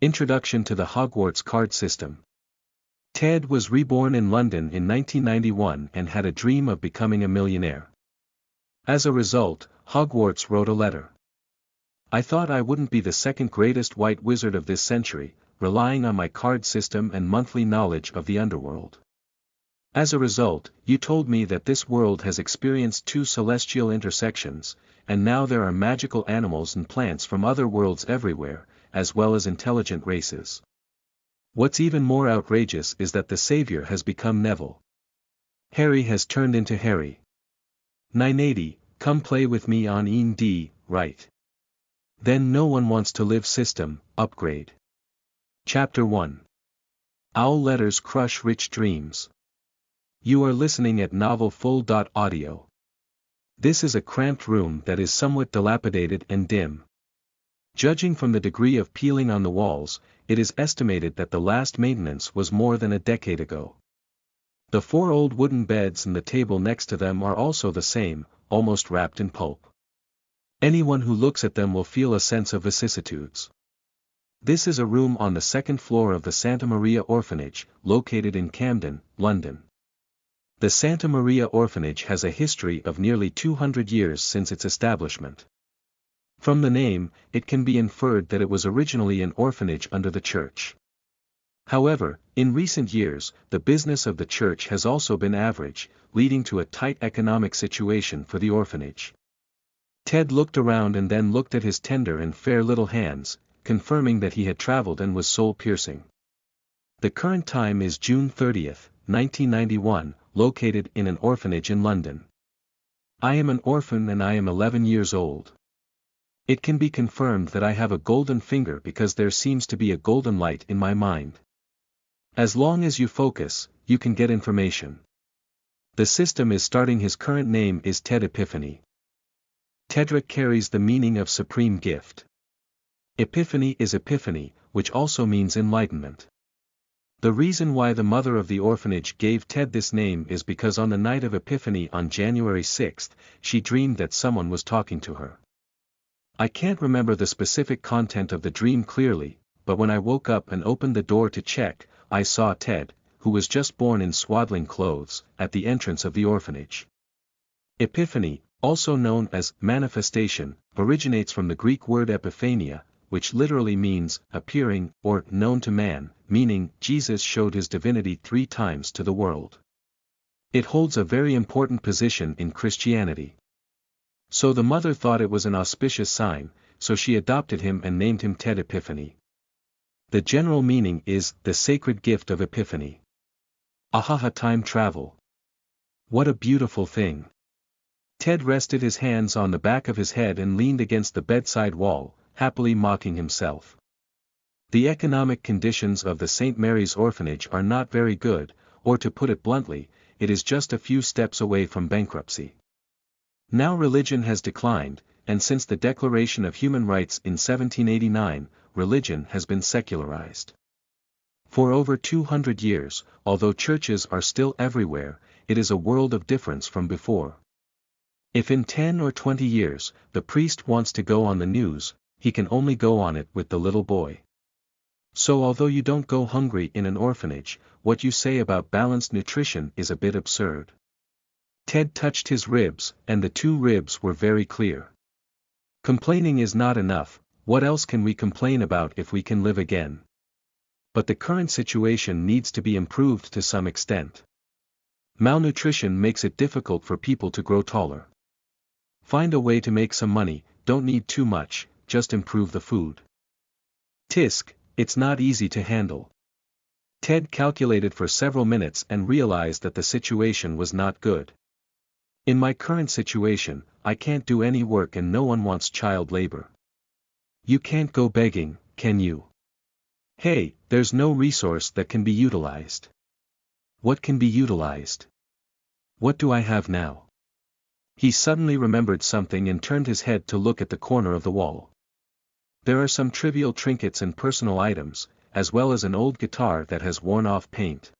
Introduction to the Hogwarts Card System. Ted was reborn in London in 1991 and had a dream of becoming a millionaire. As a result, Hogwarts wrote a letter. I thought I wouldn't be the second greatest white wizard of this century, relying on my card system and monthly knowledge of the underworld. As a result, you told me that this world has experienced 2 celestial intersections, and now there are magical animals and plants from other worlds everywhere, as well as intelligent races. What's even more outrageous is that the savior has become Neville. Harry has turned into Harry. 980, come play with me on E&D, right? Then no one wants to live system, upgrade. Chapter 1. Owl letters crush rich dreams. You are listening at novelfull.audio. This is a cramped room that is somewhat dilapidated and dim. Judging from the degree of peeling on the walls, it is estimated that the last maintenance was more than a decade ago. The 4 old wooden beds and the table next to them are also the same, almost wrapped in pulp. Anyone who looks at them will feel a sense of vicissitudes. This is a room on the 2nd floor of the Santa Maria Orphanage, located in Camden, London. The Santa Maria Orphanage has a history of nearly 200 years since its establishment. From the name, it can be inferred that it was originally an orphanage under the church. However, in recent years, the business of the church has also been average, leading to a tight economic situation for the orphanage. Ted looked around and then looked at his tender and fair little hands, confirming that he had traveled and was soul-piercing. The current time is June 30th, 1991, located in an orphanage in London. I am an orphan and I am 11 years old. It can be confirmed that I have a golden finger because there seems to be a golden light in my mind. As long as you focus, you can get information. The system is starting. His current name is Ted Epiphany. Tedric carries the meaning of supreme gift. Epiphany is epiphany, which also means enlightenment. The reason why the mother of the orphanage gave Ted this name is because on the night of Epiphany on January 6th, she dreamed that someone was talking to her. I can't remember the specific content of the dream clearly, but when I woke up and opened the door to check, I saw Ted, who was just born in swaddling clothes, at the entrance of the orphanage. Epiphany, also known as manifestation, originates from the Greek word epiphania, which literally means appearing or known to man, meaning Jesus showed his divinity 3 times to the world. It holds a very important position in Christianity. So the mother thought it was an auspicious sign, so she adopted him and named him Ted Epiphany. The general meaning is the sacred gift of Epiphany. Ahaha, time travel. What a beautiful thing. Ted rested his hands on the back of his head and leaned against the bedside wall, happily mocking himself. The economic conditions of the St. Mary's Orphanage are not very good, or to put it bluntly, it is just a few steps away from bankruptcy. Now religion has declined, and since the Declaration of Human Rights in 1789, religion has been secularized. For over 200 years, although churches are still everywhere, it is a world of difference from before. If in 10 or 20 years, the priest wants to go on the news, he can only go on it with the little boy. So although you don't go hungry in an orphanage, what you say about balanced nutrition is a bit absurd. Ted touched his ribs, and the 2 ribs were very clear. Complaining is not enough. What else can we complain about if we can live again? But the current situation needs to be improved to some extent. Malnutrition makes it difficult for people to grow taller. Find a way to make some money, don't need too much, just improve the food. Tisk, it's not easy to handle. Ted calculated for several minutes and realized that the situation was not good. In my current situation, I can't do any work and no one wants child labor. You can't go begging, can you? Hey, there's no resource that can be utilized. What can be utilized? What do I have now? He suddenly remembered something and turned his head to look at the corner of the wall. There are some trivial trinkets and personal items, as well as an old guitar that has worn off paint.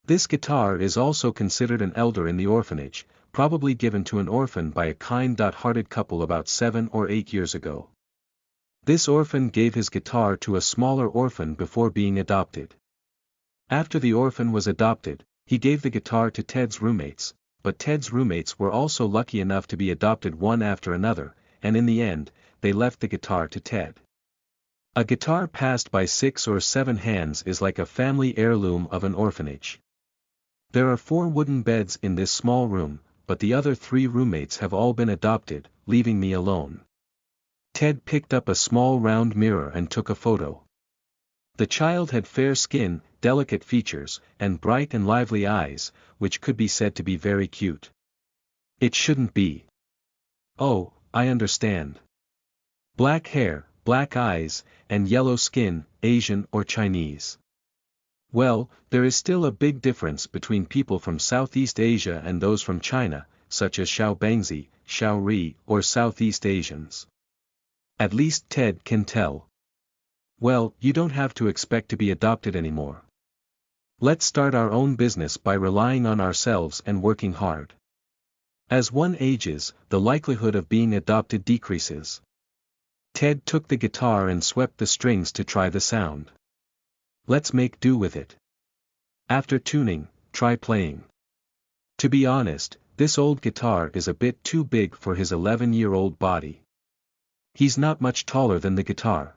This guitar is also considered an elder in the orphanage, probably given to an orphan by a kind-hearted couple about 7 or 8 years ago. This orphan gave his guitar to a smaller orphan before being adopted. After the orphan was adopted, he gave the guitar to Ted's roommates, but Ted's roommates were also lucky enough to be adopted one after another, and in the end, they left the guitar to Ted. A guitar passed by 6 or 7 hands is like a family heirloom of an orphanage. There are 4 wooden beds in this small room, but the other 3 roommates have all been adopted, leaving me alone. Ted picked up a small round mirror and took a photo. The child had fair skin, delicate features, and bright and lively eyes, which could be said to be very cute. It shouldn't be. Oh, I understand. Black hair, black eyes, and yellow skin, Asian or Chinese. Well, there is still a big difference between people from Southeast Asia and those from China, such as Xiaobangzi, Xiaori, or Southeast Asians. At least Ted can tell. Well, you don't have to expect to be adopted anymore. Let's start our own business by relying on ourselves and working hard. As one ages, the likelihood of being adopted decreases. Ted took the guitar and swept the strings to try the sound. Let's make do with it. After tuning, try playing. To be honest, this old guitar is a bit too big for his 11-year-old body. He's not much taller than the guitar.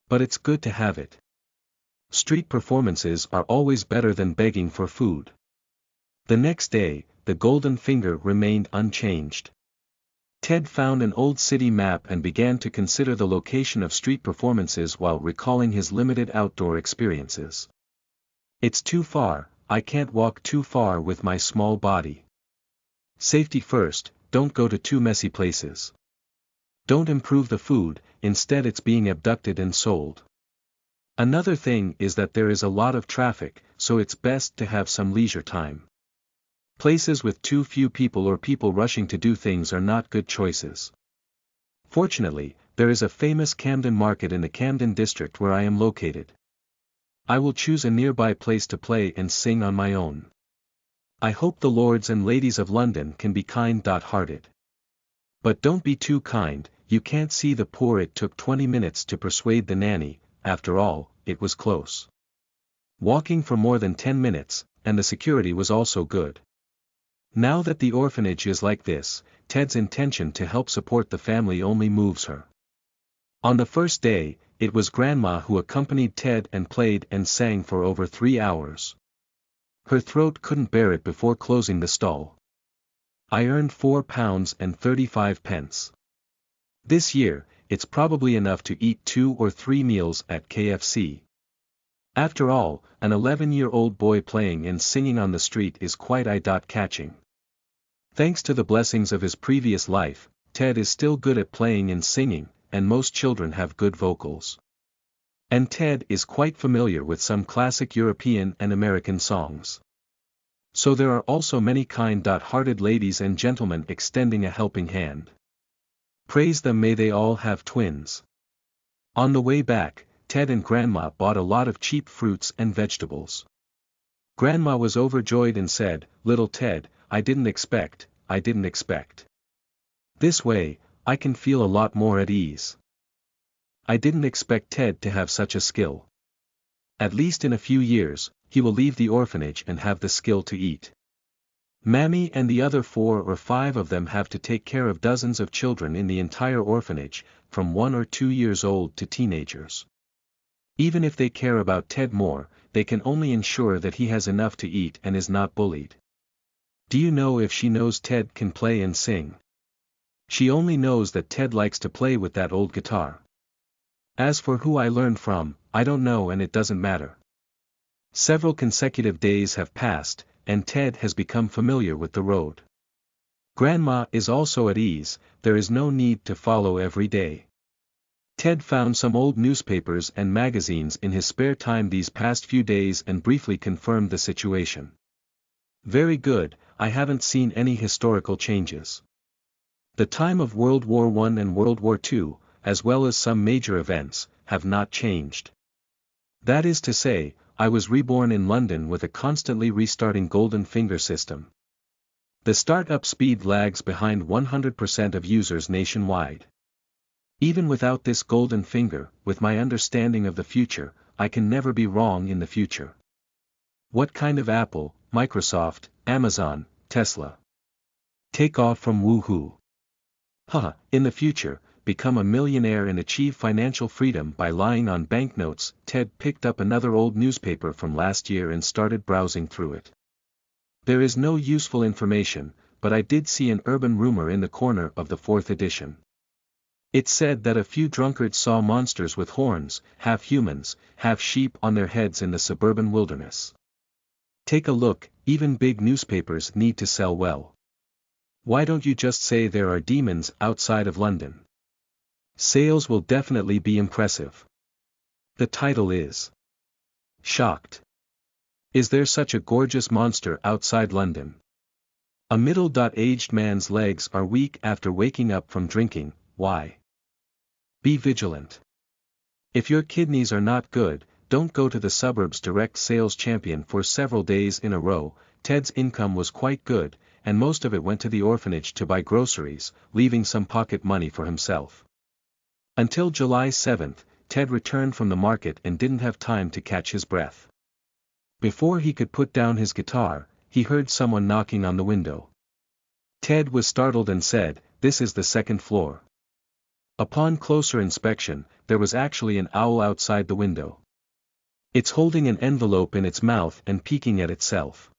But it's good to have it. Street performances are always better than begging for food. The next day, the golden finger remained unchanged. Ted found an old city map and began to consider the location of street performances while recalling his limited outdoor experiences. It's too far, I can't walk too far with my small body. Safety first, don't go to too messy places. Don't improve the food, instead it's being abducted and sold. Another thing is that there is a lot of traffic, so it's best to have some leisure time. Places with too few people or people rushing to do things are not good choices. Fortunately, there is a famous Camden market in the Camden district where I am located. I will choose a nearby place to play and sing on my own. I hope the lords and ladies of London can be kind-hearted. But don't be too kind, you can't see the poor. It took 20 minutes to persuade the nanny, after all, it was close. Walking for more than 10 minutes, and the security was also good. Now that the orphanage is like this, Ted's intention to help support the family only moves her. On the first day, it was Grandma who accompanied Ted and played and sang for over 3 hours. Her throat couldn't bear it before closing the stall. I earned £4.35. This year, it's probably enough to eat 2 or 3 meals at KFC. After all, an 11-year-old boy playing and singing on the street is quite eye-catching. Thanks to the blessings of his previous life, Ted is still good at playing and singing, and most children have good vocals. And Ted is quite familiar with some classic European and American songs. So there are also many kind-hearted ladies and gentlemen extending a helping hand. Praise them, may they all have twins. On the way back, Ted and Grandma bought a lot of cheap fruits and vegetables. Grandma was overjoyed and said, "Little Ted, I didn't expect. This way, I can feel a lot more at ease. I didn't expect Ted to have such a skill. At least in a few years, he will leave the orphanage and have the skill to eat. Mammy and the other 4 or 5 of them have to take care of dozens of children in the entire orphanage, from 1 or 2 years old to teenagers. Even if they care about Ted more, they can only ensure that he has enough to eat and is not bullied." Do you know if she knows Ted can play and sing? She only knows that Ted likes to play with that old guitar. As for who I learned from, I don't know, and it doesn't matter. Several consecutive days have passed, and Ted has become familiar with the road. Grandma is also at ease, there is no need to follow every day. Ted found some old newspapers and magazines in his spare time these past few days and briefly confirmed the situation. Very good, I haven't seen any historical changes. The time of World War I and World War II, as well as some major events, have not changed. That is to say, I was reborn in London with a constantly restarting golden finger system. The startup speed lags behind 100% of users nationwide. Even without this golden finger, with my understanding of the future, I can never be wrong in the future. What kind of Apple, Microsoft, Amazon, Tesla? Take off from woohoo. Haha, in the future, become a millionaire and achieve financial freedom by lying on banknotes. Ted picked up another old newspaper from last year and started browsing through it. There is no useful information, but I did see an urban rumor in the corner of the 4th edition. It said that a few drunkards saw monsters with horns, half humans, half sheep on their heads in the suburban wilderness. Take a look, even big newspapers need to sell well. Why don't you just say there are demons outside of London? Sales will definitely be impressive. The title is Shocked. Is there such a gorgeous monster outside London? A middle-aged man's legs are weak after waking up from drinking. Why? Be vigilant. If your kidneys are not good, don't go to the suburbs. Direct sales champion for several days in a row. Ted's income was quite good, and most of it went to the orphanage to buy groceries, leaving some pocket money for himself. Until July 7th, Ted returned from the market and didn't have time to catch his breath. Before he could put down his guitar, he heard someone knocking on the window. Ted was startled and said, "This is the 2nd floor." Upon closer inspection, there was actually an owl outside the window. It's holding an envelope in its mouth and peeking at itself.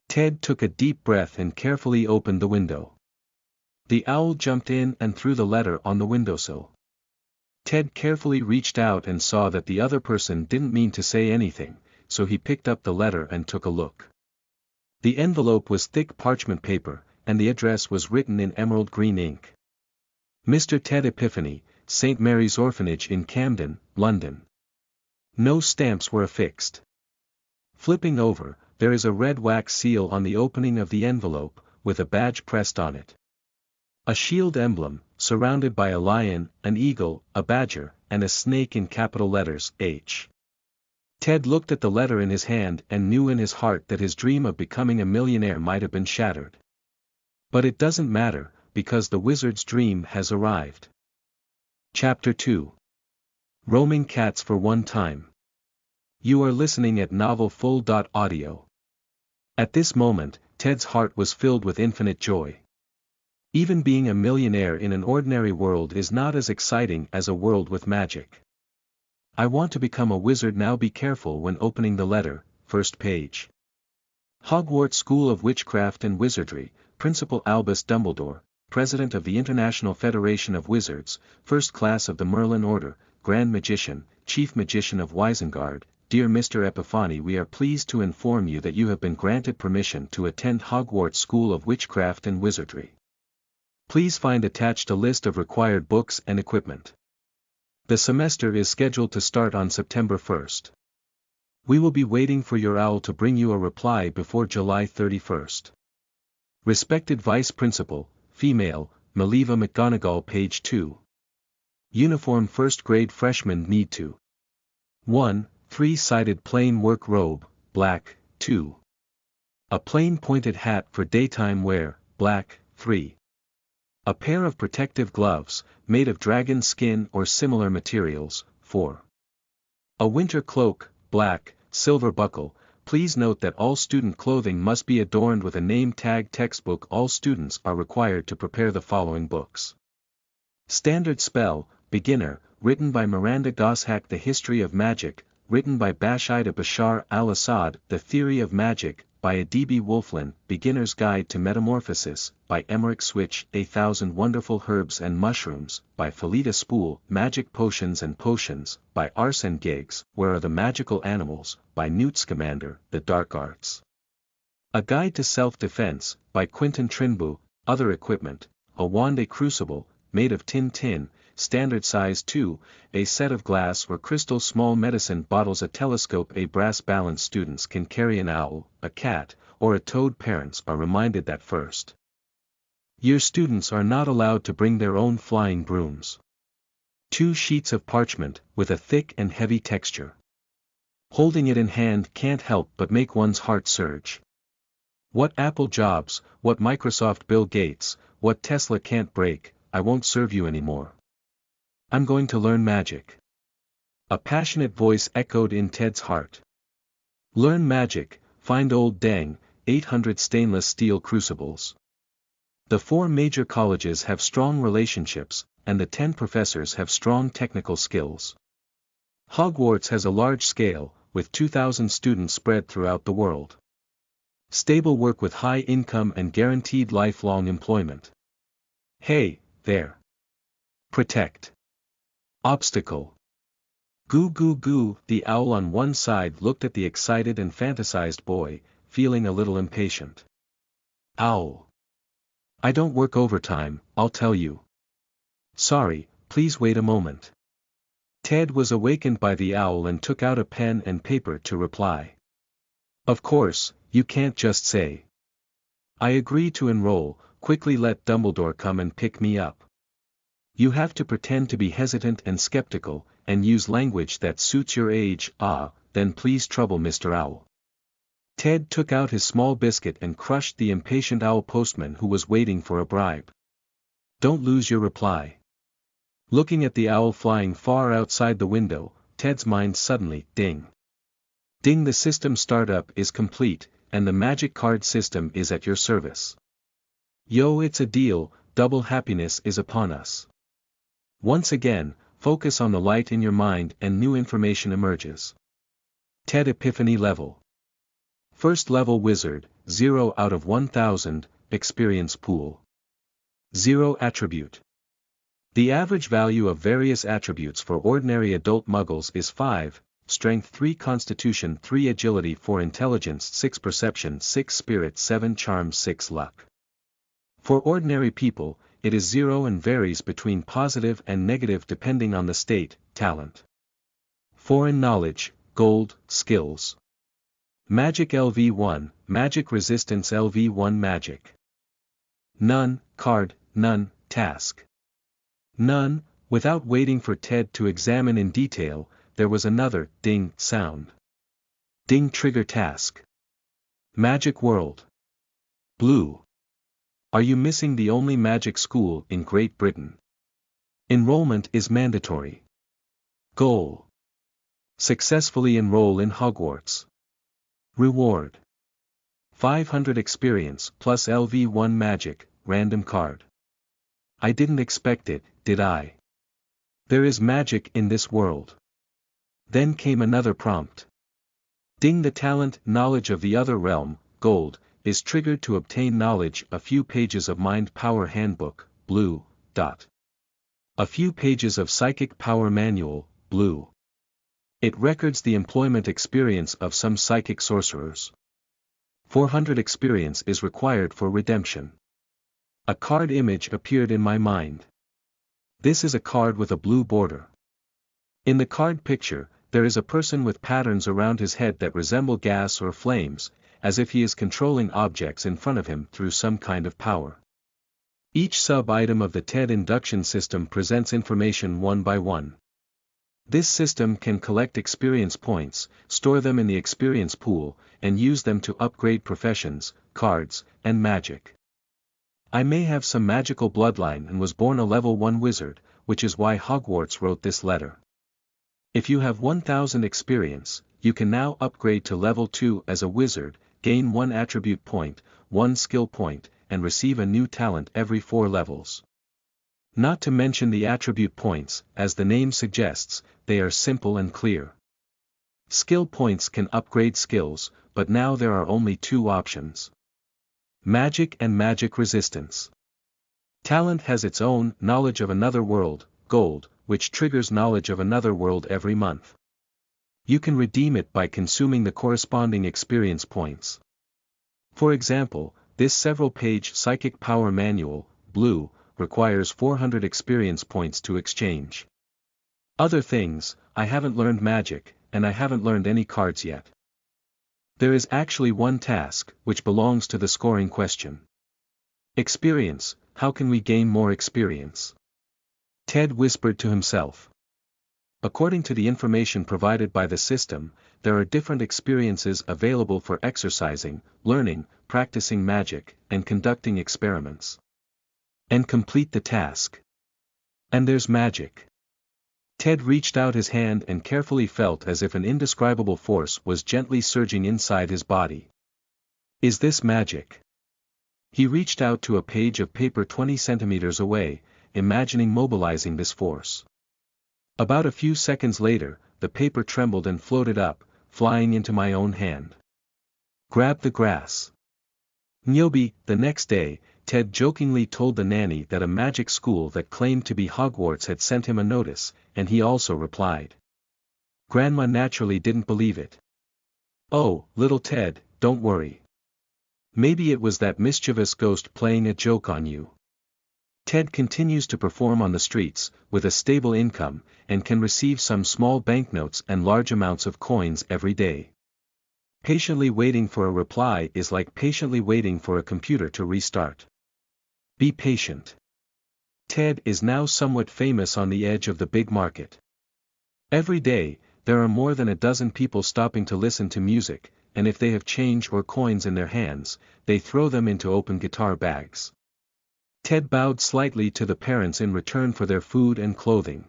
Ted took a deep breath and carefully opened the window. The owl jumped in and threw the letter on the windowsill. Ted carefully reached out and saw that the other person didn't mean to say anything, so he picked up the letter and took a look. The envelope was thick parchment paper, and the address was written in emerald green ink. Mr. Ted Epiphany, St. Mary's Orphanage in Camden, London. No stamps were affixed. Flipping over, there is a red wax seal on the opening of the envelope, with a badge pressed on it. A shield emblem, surrounded by a lion, an eagle, a badger, and a snake in capital letters, H. Ted looked at the letter in his hand and knew in his heart that his dream of becoming a millionaire might have been shattered. But it doesn't matter, because the wizard's dream has arrived. Chapter 2. Roaming Cats for One Time. You are listening at novelfull.audio. At this moment, Ted's heart was filled with infinite joy. Even being a millionaire in an ordinary world is not as exciting as a world with magic. I want to become a wizard now. Be careful when opening the letter. First page. Hogwarts School of Witchcraft and Wizardry, Principal Albus Dumbledore, President of the International Federation of Wizards, First Class of the Merlin Order, Grand Magician, Chief Magician of Isengard. Dear Mr. Epiphany, we are pleased to inform you that you have been granted permission to attend Hogwarts School of Witchcraft and Wizardry. Please find attached a list of required books and equipment. The semester is scheduled to start on September 1st. We will be waiting for your owl to bring you a reply before July 31st. Respected Vice Principal, Female, Maliva McGonagall. Page 2. Uniform first grade freshmen need to 1. 3-sided plain work robe, black. 2. A plain pointed hat for daytime wear, black. 3. A pair of protective gloves, made of dragon skin or similar materials, 4. A winter cloak, black, silver buckle. Please note that all student clothing must be adorned with a name tag. Textbook. All students are required to prepare the following books. Standard Spell, Beginner, written by Miranda Goshak. The History of Magic, written by Bashida Bashar al-Assad. The Theory of Magic, by Adibi Wolflin. Beginner's Guide to Metamorphosis, by Emmerich Switch. 1,000 Wonderful Herbs and Mushrooms, by Felita Spool. Magic Potions and Potions, by Arsene Giggs. Where Are the Magical Animals, by Newt Scamander. The Dark Arts. A Guide to Self-Defense, by Quentin Trinbou. Other Equipment, a wand, a crucible, made of tin, standard size 2, a set of glass or crystal small medicine bottles, a telescope, a brass balance. Students can carry an owl, a cat, or a toad. Parents are reminded that first year students are not allowed to bring their own flying brooms. 2 sheets of parchment, with a thick and heavy texture. Holding it in hand can't help but make one's heart surge. What Apple Jobs, what Microsoft Bill Gates, what Tesla can't break, I won't serve you anymore. I'm going to learn magic. A passionate voice echoed in Ted's heart. Learn magic, find old Dang, 800 stainless steel crucibles. The 4 major colleges have strong relationships, and the 10 professors have strong technical skills. Hogwarts has a large scale, with 2,000 students spread throughout the world. Stable work with high income and guaranteed lifelong employment. Hey, there. Protect. Obstacle. Goo goo goo. The owl on one side looked at the excited and fantasized boy, feeling a little impatient. Owl. I don't work overtime, I'll tell you. Sorry, please wait a moment. Ted was awakened by the owl and took out a pen and paper to reply. Of course, you can't just say. I agree to enroll, quickly let Dumbledore come and pick me up. You have to pretend to be hesitant and skeptical, and use language that suits your age. Then please trouble Mr. Owl. Ted took out his small biscuit and crushed the impatient owl postman who was waiting for a bribe. Don't lose your reply. Looking at the owl flying far outside the window, Ted's mind suddenly, ding. Ding, the system startup is complete, and the magic card system is at your service. Yo, it's a deal, double happiness is upon us. Once again, focus on the light in your mind and new information emerges. TED Epiphany Level. First Level Wizard, 0 out of 1000, Experience Pool. 0 Attribute. The average value of various attributes for ordinary adult muggles is 5, Strength 3, Constitution 3, Agility 4, Intelligence 6, Perception 6, Spirit 7, Charm 6, Luck. For ordinary people, it is 0 and varies between positive and negative depending on the state, talent. Foreign knowledge, gold, skills. Magic LV1, Magic Resistance LV1, Magic. None, card, none, task. None. Without waiting for Ted to examine in detail, there was another ding sound. Ding, trigger task. Magic World. Blue. Are you missing the only magic school in Great Britain? Enrollment is mandatory. Goal. Successfully enroll in Hogwarts. Reward. 500 experience plus LV1 magic, random card. I didn't expect it, did I? There is magic in this world. Then came another prompt. Ding, the talent, knowledge of the other realm, gold, is triggered to obtain knowledge. A few pages of Mind Power Handbook, blue, dot. A few pages of Psychic Power Manual, blue. It records the employment experience of some psychic sorcerers. 400 experience is required for redemption. A card image appeared in my mind. This is a card with a blue border. In the card picture, there is a person with patterns around his head that resemble gas or flames, as if he is controlling objects in front of him through some kind of power. Each sub-item of the TED induction system presents information one by one. This system can collect experience points, store them in the experience pool, and use them to upgrade professions, cards, and magic. I may have some magical bloodline and was born a level 1 wizard, which is why Hogwarts wrote this letter. If you have 1000 experience, you can now upgrade to level 2 as a wizard, gain 1 attribute point, 1 skill point, and receive a new talent every 4 levels. Not to mention the attribute points, as the name suggests, they are simple and clear. Skill points can upgrade skills, but now there are only 2 options. Magic and magic resistance. Talent has its own knowledge of another world, gold, which triggers knowledge of another world every month. You can redeem it by consuming the corresponding experience points. For example, this several-page Psychic Power Manual, blue, requires 400 experience points to exchange. Other things, I haven't learned magic, and I haven't learned any cards yet. There is actually one task, which belongs to the scoring question. Experience, how can we gain more experience? Ted whispered to himself. According to the information provided by the system, there are different experiences available for exercising, learning, practicing magic, and conducting experiments. And complete the task. And there's magic. Ted reached out his hand and carefully felt as if an indescribable force was gently surging inside his body. Is this magic? He reached out to a page of paper 20 centimeters away, imagining mobilizing this force. About a few seconds later, the paper trembled and floated up, flying into my own hand. Grab the grass. Nyobi. The next day, Ted jokingly told the nanny that a magic school that claimed to be Hogwarts had sent him a notice, and he also replied. Grandma naturally didn't believe it. Oh, little Ted, don't worry. Maybe it was that mischievous ghost playing a joke on you. Ted continues to perform on the streets, with a stable income, and can receive some small banknotes and large amounts of coins every day. Patiently waiting for a reply is like patiently waiting for a computer to restart. Be patient. Ted is now somewhat famous on the edge of the big market. Every day, there are more than a dozen people stopping to listen to music, and if they have change or coins in their hands, they throw them into open guitar bags. Ted bowed slightly to the parents in return for their food and clothing.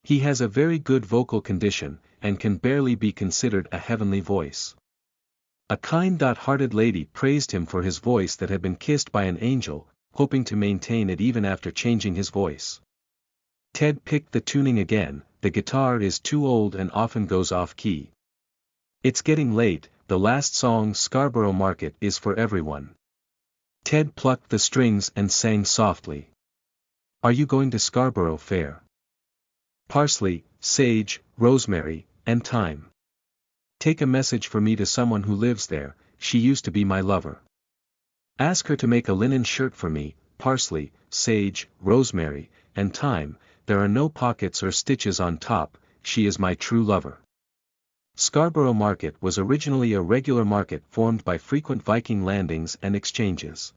He has a very good vocal condition, and can barely be considered a heavenly voice. A kind-hearted lady praised him for his voice that had been kissed by an angel, hoping to maintain it even after changing his voice. Ted picked the tuning again. The guitar is too old and often goes off key. It's getting late. The last song, Scarborough Market, is for everyone. Ted plucked the strings and sang softly. Are you going to Scarborough Fair? Parsley, sage, rosemary, and thyme. Take a message for me to someone who lives there. She used to be my lover. Ask her to make a linen shirt for me, parsley, sage, rosemary, and thyme. There are no pockets or stitches on top. She is my true lover. Scarborough Market was originally a regular market formed by frequent Viking landings and exchanges.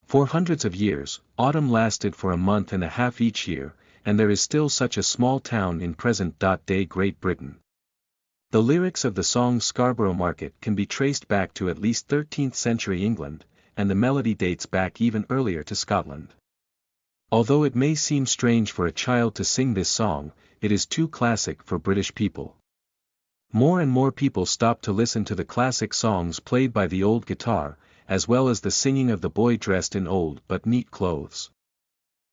For hundreds of years, autumn lasted for a month and a half each year, and there is still such a small town in present-day Great Britain. The lyrics of the song Scarborough Market can be traced back to at least 13th century England, and the melody dates back even earlier to Scotland. Although it may seem strange for a child to sing this song, it is too classic for British people. More and more people stop to listen to the classic songs played by the old guitar, as well as the singing of the boy dressed in old but neat clothes.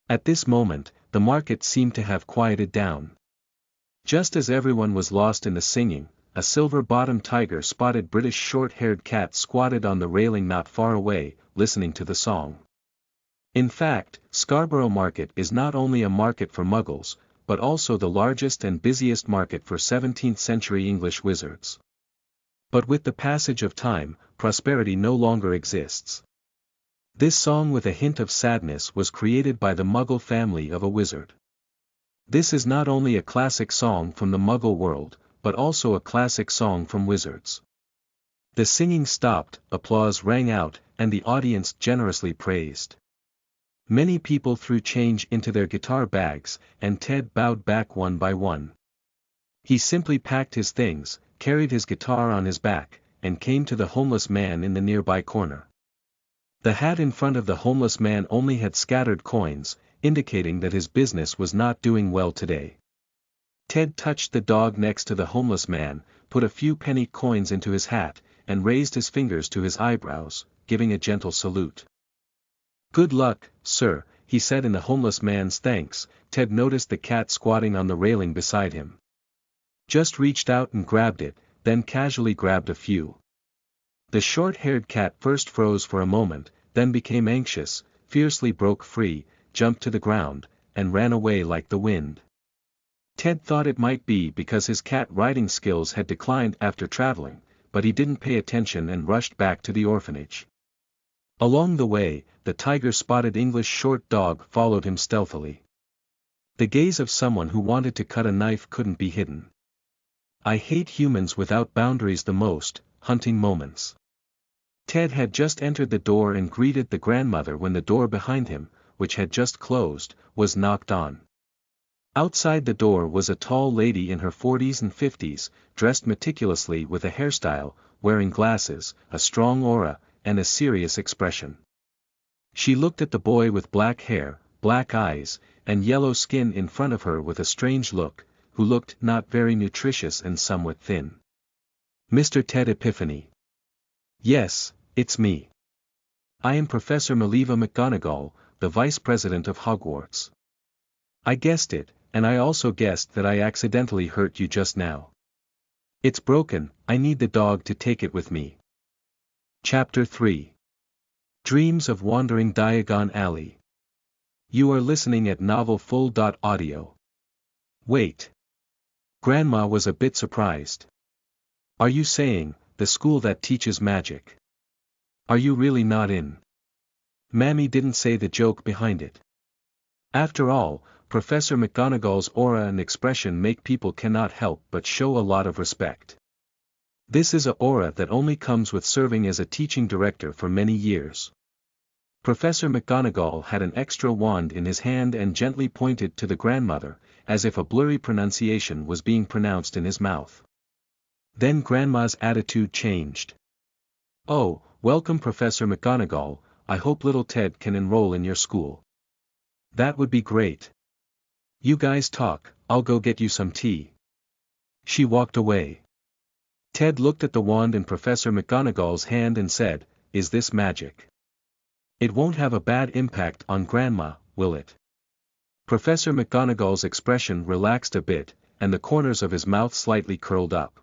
At this moment, the market seemed to have quieted down. Just as everyone was lost in the singing, a silver-bottomed tiger spotted British short-haired cat squatted on the railing not far away, listening to the song. In fact, Scarborough Market is not only a market for muggles, but also the largest and busiest market for 17th century English wizards. But with the passage of time, prosperity no longer exists. This song with a hint of sadness was created by the Muggle family of a wizard. This is not only a classic song from the Muggle world, but also a classic song from wizards. The singing stopped, applause rang out, and the audience generously praised. Many people threw change into their guitar bags, and Ted bowed back one by one. He simply packed his things, carried his guitar on his back, and came to the homeless man in the nearby corner. The hat in front of the homeless man only had scattered coins, indicating that his business was not doing well today. Ted touched the dog next to the homeless man, put a few penny coins into his hat, and raised his fingers to his eyebrows, giving a gentle salute. Good luck, sir, he said in the homeless man's thanks. Ted noticed the cat squatting on the railing beside him. Just reached out and grabbed it, then casually grabbed a few. The short-haired cat first froze for a moment, then became anxious, fiercely broke free, jumped to the ground, and ran away like the wind. Ted thought it might be because his cat riding skills had declined after traveling, but he didn't pay attention and rushed back to the orphanage. Along the way, the tiger-spotted English short dog followed him stealthily. The gaze of someone who wanted to cut a knife couldn't be hidden. I hate humans without boundaries the most, hunting moments. Ted had just entered the door and greeted the grandmother when the door behind him, which had just closed, was knocked on. Outside the door was a tall lady in her 40s and 50s, dressed meticulously with a hairstyle, wearing glasses, a strong aura, and a serious expression. She looked at the boy with black hair, black eyes, and yellow skin in front of her with a strange look, who looked not very nutritious and somewhat thin. Mr. Ted Epiphany. Yes, it's me. I am Professor Mileva McGonagall, the Vice President of Hogwarts. I guessed it, and I also guessed that I accidentally hurt you just now. It's broken, I need the dog to take it with me. Chapter 3. Dreams of Wandering Diagon Alley. You are listening at novelfull.audio. Wait. Grandma was a bit surprised. Are you saying, the school that teaches magic? Are you really not in? Mammy didn't say the joke behind it. After all, Professor McGonagall's aura and expression make people cannot help but show a lot of respect. This is an aura that only comes with serving as a teaching director for many years. Professor McGonagall had an extra wand in his hand and gently pointed to the grandmother, as if a blurry pronunciation was being pronounced in his mouth. Then Grandma's attitude changed. Oh, welcome Professor McGonagall, I hope little Ted can enroll in your school. That would be great. You guys talk, I'll go get you some tea. She walked away. Ted looked at the wand in Professor McGonagall's hand and said, Is this magic? It won't have a bad impact on Grandma, will it? Professor McGonagall's expression relaxed a bit, and the corners of his mouth slightly curled up.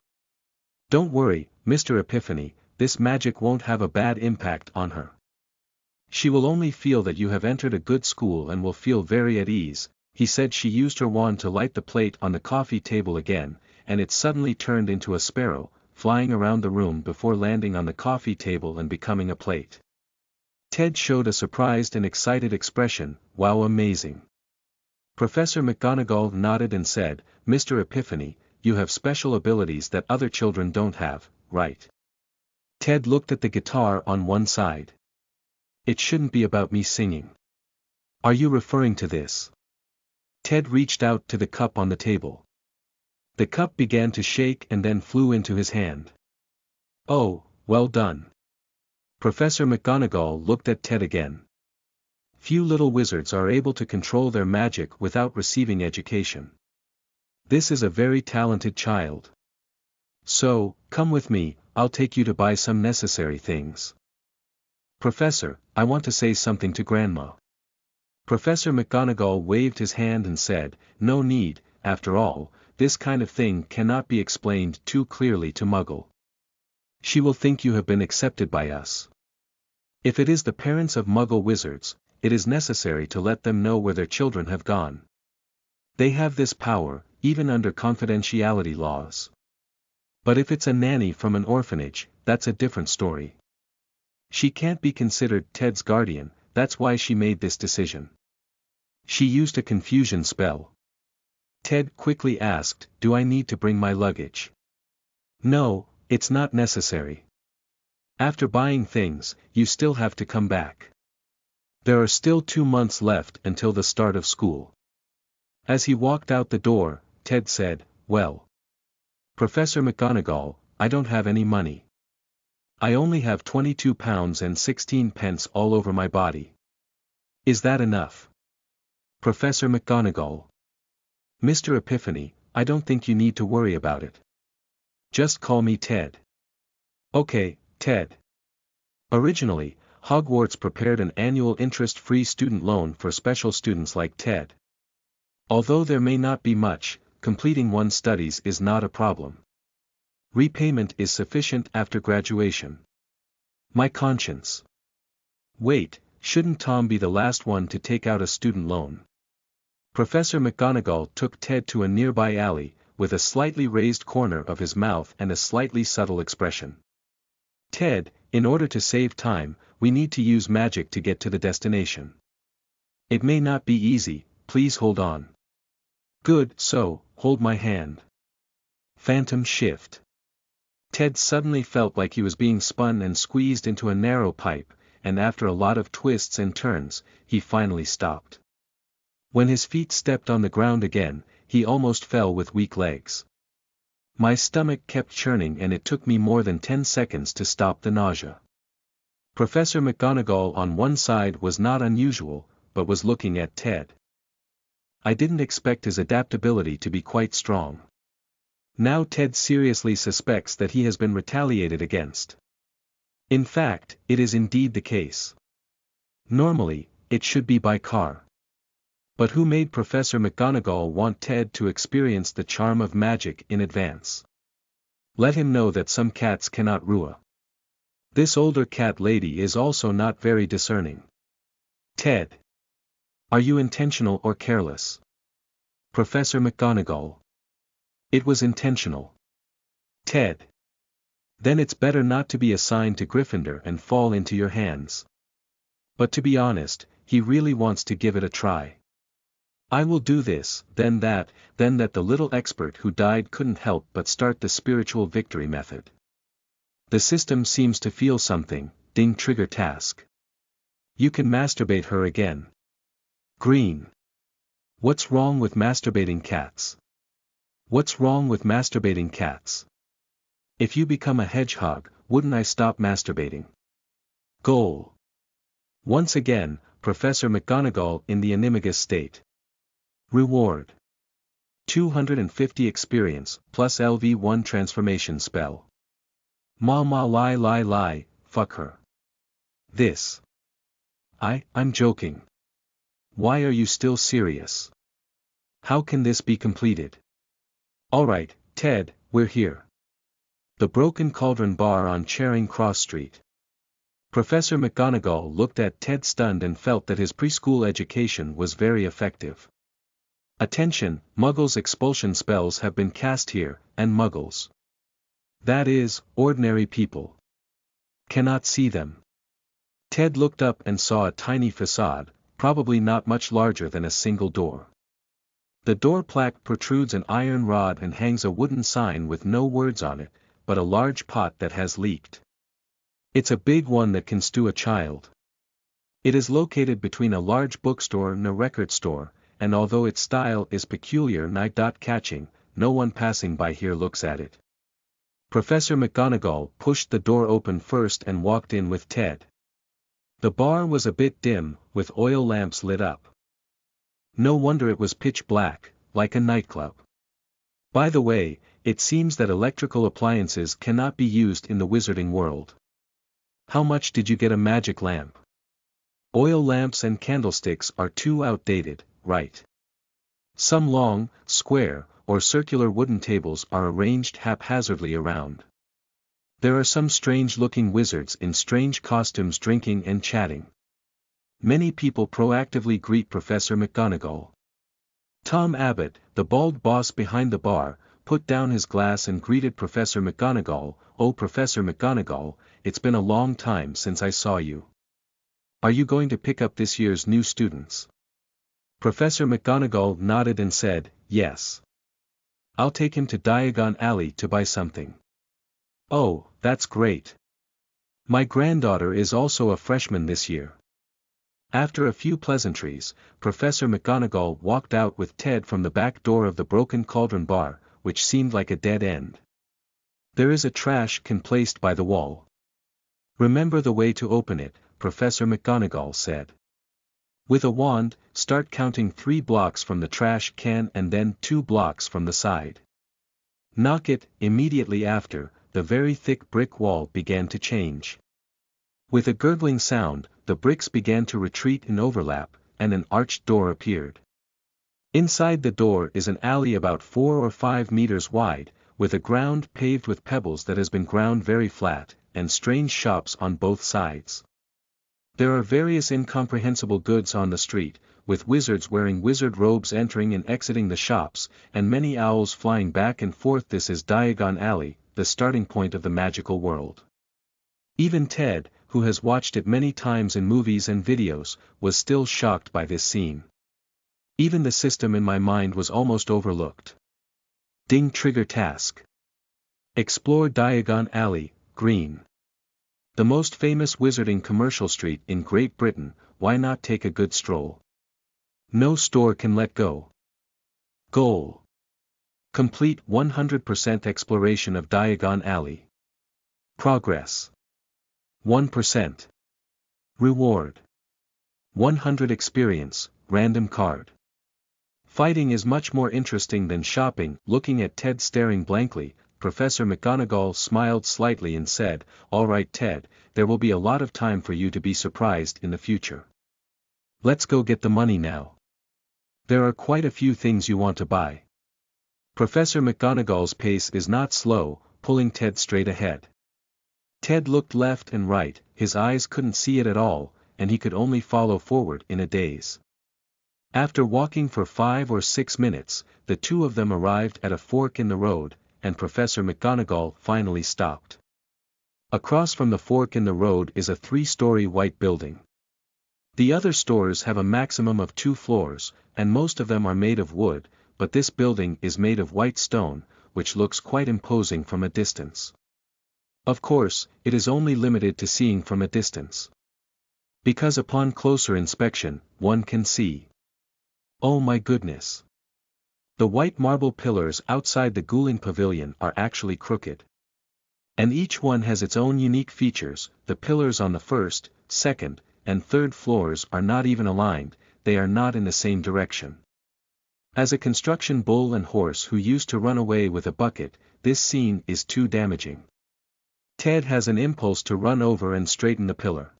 Don't worry, Mr. Epiphany, this magic won't have a bad impact on her. She will only feel that you have entered a good school and will feel very at ease. He said. She used her wand to light the plate on the coffee table again, and it suddenly turned into a sparrow, flying around the room before landing on the coffee table and becoming a plate. Ted showed a surprised and excited expression. Wow, amazing. Professor McGonagall nodded and said, Mr. Epiphany, you have special abilities that other children don't have, right? Ted looked at the guitar on one side. It shouldn't be about me singing. Are you referring to this? Ted reached out to the cup on the table. The cup began to shake and then flew into his hand. Oh, well done. Professor McGonagall looked at Ted again. Few little wizards are able to control their magic without receiving education. This is a very talented child. So, come with me, I'll take you to buy some necessary things. Professor, I want to say something to Grandma. Professor McGonagall waved his hand and said, No need, after all, this kind of thing cannot be explained too clearly to Muggle. She will think you have been accepted by us. If it is the parents of Muggle wizards, it is necessary to let them know where their children have gone. They have this power, even under confidentiality laws. But if it's a nanny from an orphanage, that's a different story. She can't be considered Ted's guardian, that's why she made this decision. She used a confusion spell. Ted quickly asked, Do I need to bring my luggage? No, it's not necessary. After buying things, you still have to come back. There are still 2 months left until the start of school. As he walked out the door, Ted said, Well, Professor McGonagall, I don't have any money. I only have £22 and 16 pence all over my body. Is that enough? Professor McGonagall. Mr. Epiphany, I don't think you need to worry about it. Just call me Ted. Okay, Ted. Originally, Hogwarts prepared an annual interest-free student loan for special students like Ted. Although there may not be much, completing one's studies is not a problem. Repayment is sufficient after graduation. My conscience. Wait, shouldn't Tom be the last one to take out a student loan? Professor McGonagall took Ted to a nearby alley, with a slightly raised corner of his mouth and a slightly subtle expression. Ted, in order to save time, we need to use magic to get to the destination. It may not be easy, please hold on. Good, so, hold my hand. Phantom shift. Ted suddenly felt like he was being spun and squeezed into a narrow pipe, and after a lot of twists and turns, he finally stopped. When his feet stepped on the ground again, he almost fell with weak legs. My stomach kept churning and it took me more than 10 seconds to stop the nausea. Professor McGonagall on one side was not unusual, but was looking at Ted. I didn't expect his adaptability to be quite strong. Now Ted seriously suspects that he has been retaliated against. In fact, it is indeed the case. Normally, it should be by car. But who made Professor McGonagall want Ted to experience the charm of magic in advance? Let him know that some cats cannot rua. This older cat lady is also not very discerning. Ted. Are you intentional or careless? Professor McGonagall. It was intentional. Ted. Then it's better not to be assigned to Gryffindor and fall into your hands. But to be honest, he really wants to give it a try. I will do this, then that the little expert who died couldn't help but start the spiritual victory method. The system seems to feel something, ding trigger task. You can masturbate her again. Green. What's wrong with masturbating cats? What's wrong with masturbating cats? If you become a hedgehog, wouldn't I stop masturbating? Goal. Once again, Professor McGonagall in the animagus state. Reward. 250 experience, plus LV1 transformation spell. Ma lie, fuck her. This. I'm joking. Why are you still serious? How can this be completed? Alright, Ted, we're here. The Broken Cauldron Bar on Charing Cross Street. Professor McGonagall looked at Ted stunned and felt that his preschool education was very effective. Attention, Muggles expulsion spells have been cast here, and Muggles. That is, ordinary people. Cannot see them. Ted looked up and saw a tiny facade, probably not much larger than a single door. The door plaque protrudes an iron rod and hangs a wooden sign with no words on it, but a large pot that has leaked. It's a big one that can stew a child. It is located between a large bookstore and a record store, and although its style is peculiar and eye-catching, no one passing by here looks at it. Professor McGonagall pushed the door open first and walked in with Ted. The bar was a bit dim, with oil lamps lit up. No wonder it was pitch black, like a nightclub. By the way, it seems that electrical appliances cannot be used in the wizarding world. How much did you get a magic lamp? Oil lamps and candlesticks are too outdated, right? Some long, square, or circular wooden tables are arranged haphazardly around. There are some strange-looking wizards in strange costumes drinking and chatting. Many people proactively greet Professor McGonagall. Tom Abbott, the bald boss behind the bar, put down his glass and greeted Professor McGonagall. "Oh, Professor McGonagall, it's been a long time since I saw you. Are you going to pick up this year's new students?" Professor McGonagall nodded and said, "Yes. I'll take him to Diagon Alley to buy something." "Oh, that's great. My granddaughter is also a freshman this year." After a few pleasantries, Professor McGonagall walked out with Ted from the back door of the Broken Cauldron Bar, which seemed like a dead end. There is a trash can placed by the wall. "Remember the way to open it," Professor McGonagall said. "With a wand, start counting 3 blocks from the trash can and then 2 blocks from the side. Knock it." Immediately after, the very thick brick wall began to change. With a gurgling sound, the bricks began to retreat in overlap, and an arched door appeared. Inside the door is an alley about 4 or 5 meters wide, with a ground paved with pebbles that has been ground very flat, and strange shops on both sides. There are various incomprehensible goods on the street, with wizards wearing wizard robes entering and exiting the shops, and many owls flying back and forth. This is Diagon Alley, the starting point of the magical world. Even Ted, who has watched it many times in movies and videos, was still shocked by this scene. Even the system in my mind was almost overlooked. Ding trigger task. Explore Diagon Alley, Green. The most famous wizarding commercial street in Great Britain. Why not take a good stroll? No store can let go. Goal. Complete 100% exploration of Diagon Alley. Progress. 1%. Reward. 100 experience, random card. Fighting is much more interesting than shopping. Looking at Ted staring blankly, Professor McGonagall smiled slightly and said, "All right Ted, there will be a lot of time for you to be surprised in the future. Let's go get the money now. There are quite a few things you want to buy." Professor McGonagall's pace is not slow, pulling Ted straight ahead. Ted looked left and right, his eyes couldn't see it at all, and he could only follow forward in a daze. After walking for 5 or 6 minutes, the two of them arrived at a fork in the road, and Professor McGonagall finally stopped. Across from the fork in the road is a 3-story white building. The other stores have a maximum of 2 floors, and most of them are made of wood, but this building is made of white stone, which looks quite imposing from a distance. Of course, it is only limited to seeing from a distance. Because upon closer inspection, one can see. Oh my goodness! The white marble pillars outside the Ghouling Pavilion are actually crooked. And each one has its own unique features. The pillars on the first, second, and third floors are not even aligned, they are not in the same direction. As a construction bull and horse who used to run away with a bucket, this scene is too damaging. Ted has an impulse to run over and straighten the pillar.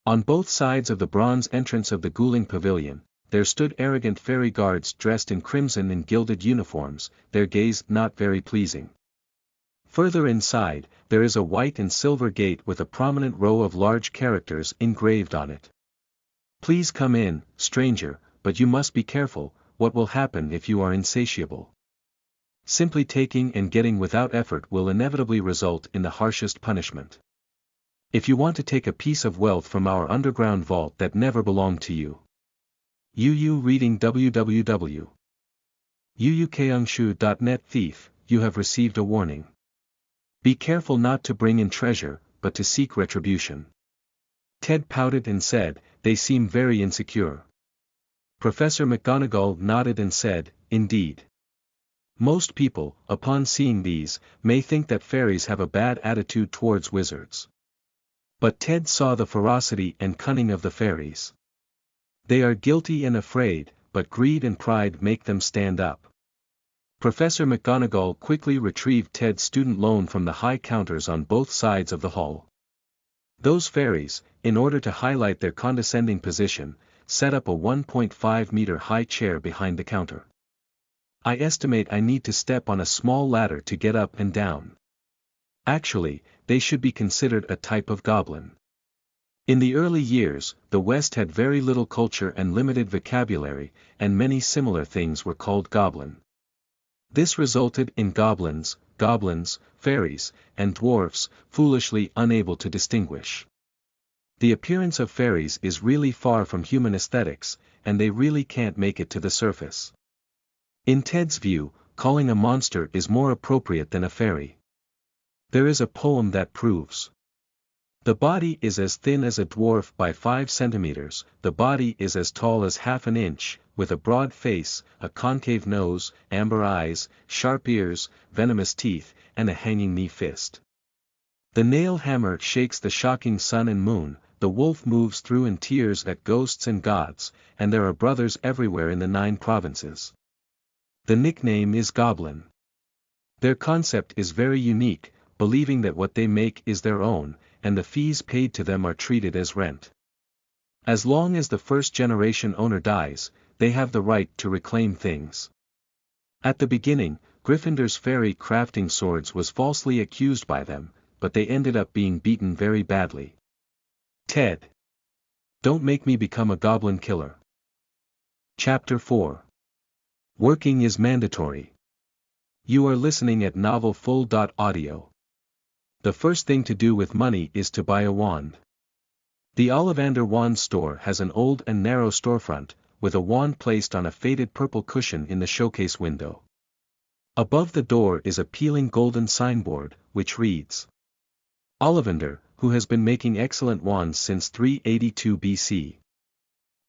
On both sides of the bronze entrance of the Ghouling Pavilion, there stood arrogant fairy guards dressed in crimson and gilded uniforms, their gaze not very pleasing. Further inside, there is a white and silver gate with a prominent row of large characters engraved on it. "Please come in, stranger, but you must be careful. What will happen if you are insatiable? Simply taking and getting without effort will inevitably result in the harshest punishment. If you want to take a piece of wealth from our underground vault that never belonged to you." Reading www.uukeungshu.net Thief, you have received a warning. Be careful not to bring in treasure, but to seek retribution. Ted pouted and said, "They seem very insecure." Professor McGonagall nodded and said, "Indeed. Most people, upon seeing these, may think that fairies have a bad attitude towards wizards. But Ted saw the ferocity and cunning of the fairies. They are guilty and afraid, but greed and pride make them stand up." Professor McGonagall quickly retrieved Ted's student loan from the high counters on both sides of the hall. Those fairies, in order to highlight their condescending position, set up a 1.5-meter high chair behind the counter. "I estimate I need to step on a small ladder to get up and down." Actually, they should be considered a type of goblin. In the early years, the West had very little culture and limited vocabulary, and many similar things were called goblin. This resulted in goblins, fairies, and dwarfs, foolishly unable to distinguish. The appearance of fairies is really far from human aesthetics, and they really can't make it to the surface. In Ted's view, calling a monster is more appropriate than a fairy. There is a poem that proves. The body is as thin as a dwarf by 5 centimeters, the body is as tall as half an inch, with a broad face, a concave nose, amber eyes, sharp ears, venomous teeth, and a hanging knee fist. The nail hammer shakes the shocking sun and moon, the wolf moves through and tears at ghosts and gods, and there are brothers everywhere in the 9 provinces. The nickname is Goblin. Their concept is very unique, believing that what they make is their own, and the fees paid to them are treated as rent. As long as the first-generation owner dies, they have the right to reclaim things. At the beginning, Gryffindor's fairy crafting swords was falsely accused by them, but they ended up being beaten very badly. Ted. Don't make me become a goblin killer. Chapter 4. Working is mandatory. You are listening at novelfull.audio. The first thing to do with money is to buy a wand. The Ollivander Wand Store has an old and narrow storefront, with a wand placed on a faded purple cushion in the showcase window. Above the door is a peeling golden signboard, which reads, Ollivander, who has been making excellent wands since 382 BC.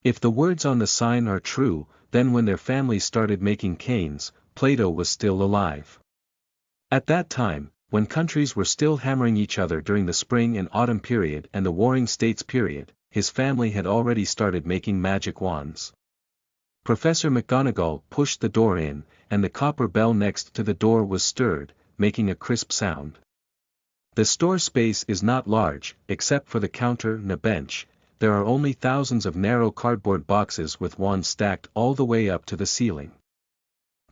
If the words on the sign are true, then when their family started making canes, Plato was still alive. At that time, when countries were still hammering each other during the spring and autumn period and the warring states period, his family had already started making magic wands. Professor McGonagall pushed the door in, and the copper bell next to the door was stirred, making a crisp sound. The store space is not large, except for the counter and a bench. There are only thousands of narrow cardboard boxes with wands stacked all the way up to the ceiling.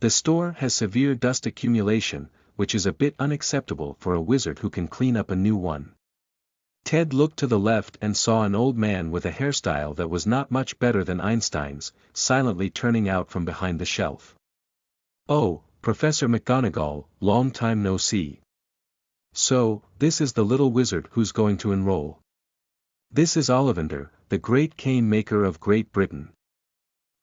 The store has severe dust accumulation, which is a bit unacceptable for a wizard who can clean up a new one. Ted looked to the left and saw an old man with a hairstyle that was not much better than Einstein's, silently turning out from behind the shelf. "Oh, Professor McGonagall, long time no see. So, this is the little wizard who's going to enroll. This is Ollivander, the great cane maker of Great Britain."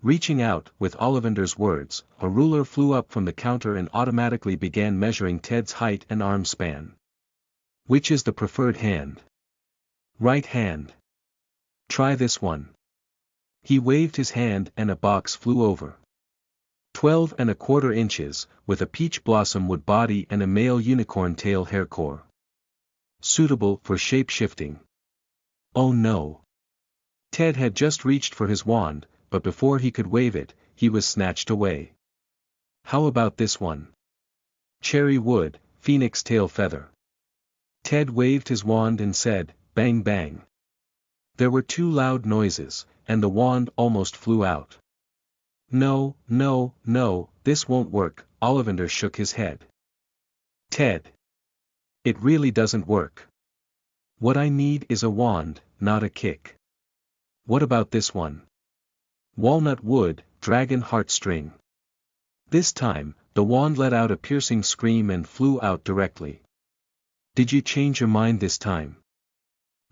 Reaching out, with Ollivander's words, a ruler flew up from the counter and automatically began measuring Ted's height and arm span. "Which is the preferred hand?" "Right hand." "Try this one." He waved his hand and a box flew over. 12¼ inches, with a peach blossom wood body and a male unicorn tail hair core. Suitable for shape-shifting. Oh no. Ted had just reached for his wand, but before he could wave it, he was snatched away. "How about this one? Cherry wood, phoenix tail feather." Ted waved his wand and said, "Bang bang." There were two loud noises, and the wand almost flew out. "No, no, no, this won't work," Ollivander shook his head. "Ted. It really doesn't work. What I need is a wand, not a kick. What about this one? Walnut wood, dragon heartstring." This time, the wand let out a piercing scream and flew out directly. "Did you change your mind this time?"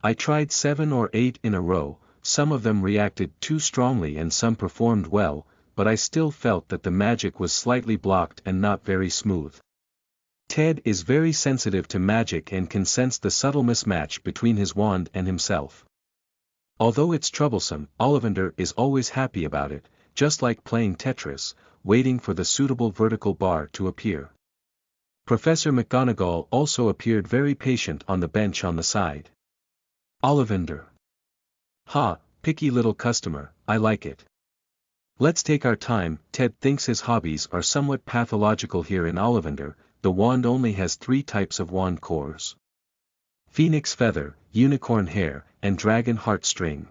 "I tried 7 or 8 in a row, some of them reacted too strongly and some performed well, but I still felt that the magic was slightly blocked and not very smooth." Ted is very sensitive to magic and can sense the subtle mismatch between his wand and himself. Although it's troublesome, Ollivander is always happy about it, just like playing Tetris, waiting for the suitable vertical bar to appear. Professor McGonagall also appeared very patient on the bench on the side. "Ollivander. Ha, picky little customer, I like it. Let's take our time." Ted thinks his hobbies are somewhat pathological here in Ollivander. The wand only has 3 types of wand cores: phoenix feather, unicorn hair, and dragon heartstring.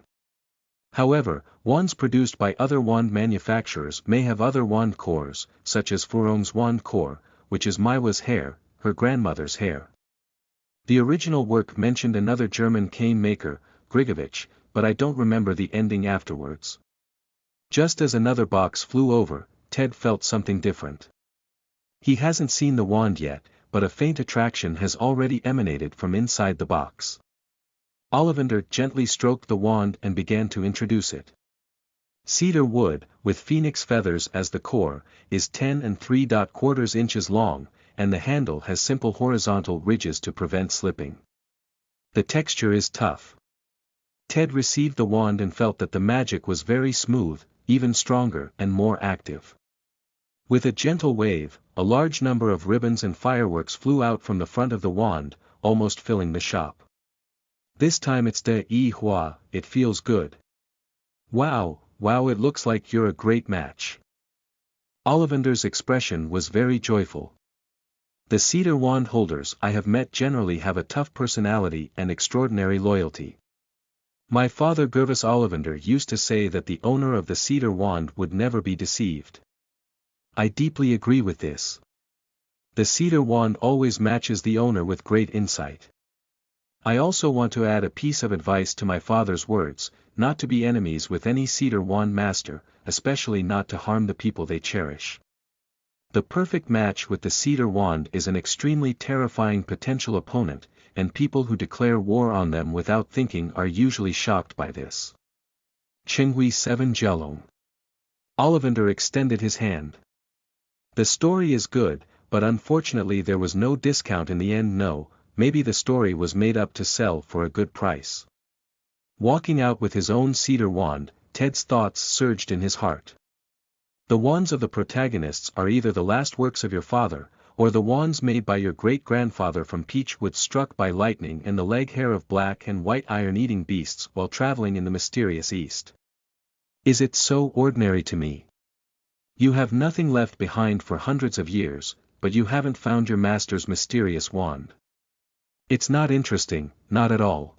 However, wands produced by other wand manufacturers may have other wand cores, such as Furong's wand core, which is Maiwa's hair, her grandmother's hair. The original work mentioned another German cane maker, Grigovich, but I don't remember the ending afterwards. Just as another box flew over, Ted felt something different. He hasn't seen the wand yet, but a faint attraction has already emanated from inside the box. Ollivander gently stroked the wand and began to introduce it. Cedar wood, with phoenix feathers as the core, is 10 3/4 inches long, and the handle has simple horizontal ridges to prevent slipping. The texture is tough. Ted received the wand and felt that the magic was very smooth, even stronger and more active. With a gentle wave, a large number of ribbons and fireworks flew out from the front of the wand, almost filling the shop. "This time it's hua, it feels good. Wow, wow, it looks like you're a great match." Ollivander's expression was very joyful. The cedar wand holders I have met generally have a tough personality and extraordinary loyalty. My father Gervas Ollivander used to say that the owner of the cedar wand would never be deceived. I deeply agree with this. The cedar wand always matches the owner with great insight. I also want to add a piece of advice to my father's words, not to be enemies with any cedar wand master, especially not to harm the people they cherish. The perfect match with the cedar wand is an extremely terrifying potential opponent, and people who declare war on them without thinking are usually shocked by this. Chinghui 7 Jelong. Ollivander extended his hand. The story is good, but unfortunately there was no discount in the end. No, maybe the story was made up to sell for a good price. Walking out with his own cedar wand, Ted's thoughts surged in his heart. The wands of the protagonists are either the last works of your father, or the wands made by your great-grandfather from peach wood struck by lightning and the leg hair of black and white iron-eating beasts while traveling in the mysterious East. Is it so ordinary to me? You have nothing left behind for hundreds of years, but you haven't found your master's mysterious wand. It's not interesting, not at all.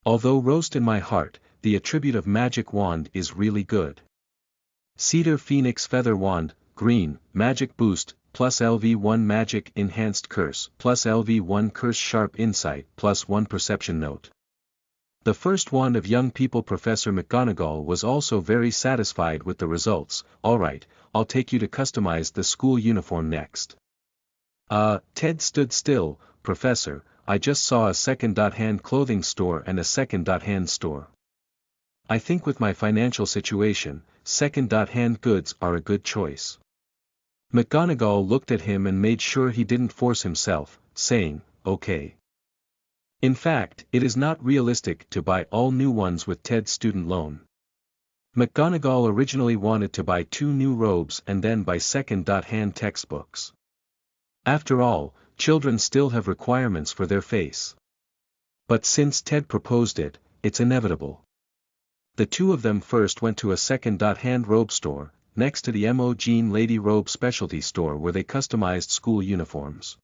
Although roast in my heart, the attribute of magic wand is really good. Cedar Phoenix Feather Wand, green, magic boost, plus LV1 magic enhanced curse, plus LV1 curse sharp insight, plus 1 perception note. The first wand of young people. Professor McGonagall was also very satisfied with the results. Alright, I'll take you to customize the school uniform next. Ted stood still. Professor, I just saw a second-hand clothing store and a second-hand store. I think with my financial situation, second-hand goods are a good choice. McGonagall looked at him and made sure he didn't force himself, saying, okay. In fact, it is not realistic to buy all new ones with Ted's student loan. McGonagall originally wanted to buy 2 new robes and then buy second-hand textbooks. After all, children still have requirements for their face. But since Ted proposed it, it's inevitable. The two of them first went to a second-hand robe store, next to the M.O. Jean Lady Robe Specialty store where they customized school uniforms.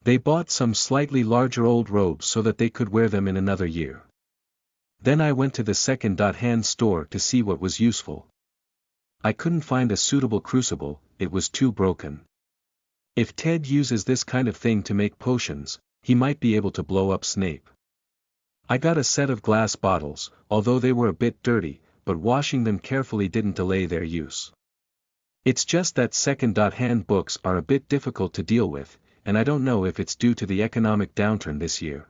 They bought some slightly larger old robes so that they could wear them in another year. Then I went to the second-hand store to see what was useful. I couldn't find a suitable crucible, it was too broken. If Ted uses this kind of thing to make potions, he might be able to blow up Snape. I got a set of glass bottles, although they were a bit dirty, but washing them carefully didn't delay their use. It's just that second-hand books are a bit difficult to deal with, and I don't know if it's due to the economic downturn this year.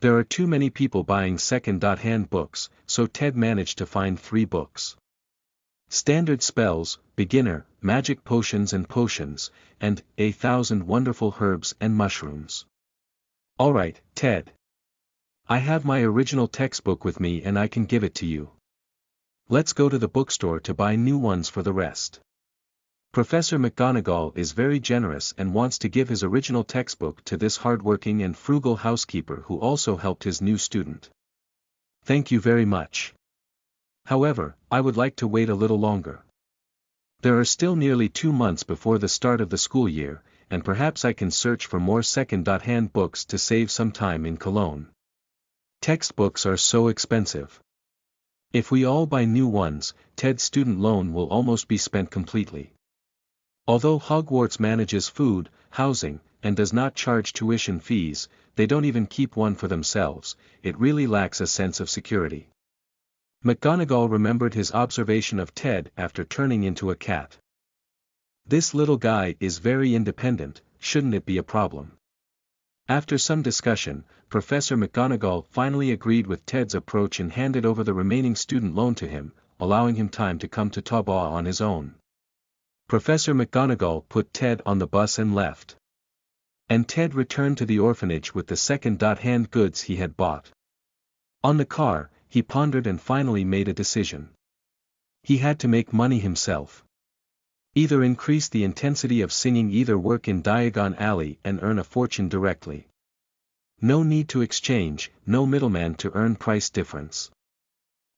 There are too many people buying second-hand books, so Ted managed to find 3 books. Standard Spells, Beginner, Magic Potions and Potions, and 1,000 Wonderful Herbs and Mushrooms. Alright, Ted. I have my original textbook with me and I can give it to you. Let's go to the bookstore to buy new ones for the rest. Professor McGonagall is very generous and wants to give his original textbook to this hardworking and frugal housekeeper who also helped his new student. Thank you very much. However, I would like to wait a little longer. There are still nearly 2 months before the start of the school year, and perhaps I can search for more second-hand books to save some time in Cologne. Textbooks are so expensive. If we all buy new ones, Ted's student loan will almost be spent completely. Although Hogwarts manages food, housing, and does not charge tuition fees, they don't even keep one for themselves. It really lacks a sense of security. McGonagall remembered his observation of Ted after turning into a cat. This little guy is very independent, shouldn't it be a problem? After some discussion, Professor McGonagall finally agreed with Ted's approach and handed over the remaining student loan to him, allowing him time to come to Taubaugh on his own. Professor McGonagall put Ted on the bus and left. And Ted returned to the orphanage with the second-hand goods he had bought. On the car, he pondered and finally made a decision. He had to make money himself. Either increase the intensity of singing, either work in Diagon Alley and earn a fortune directly. No need to exchange, no middleman to earn price difference.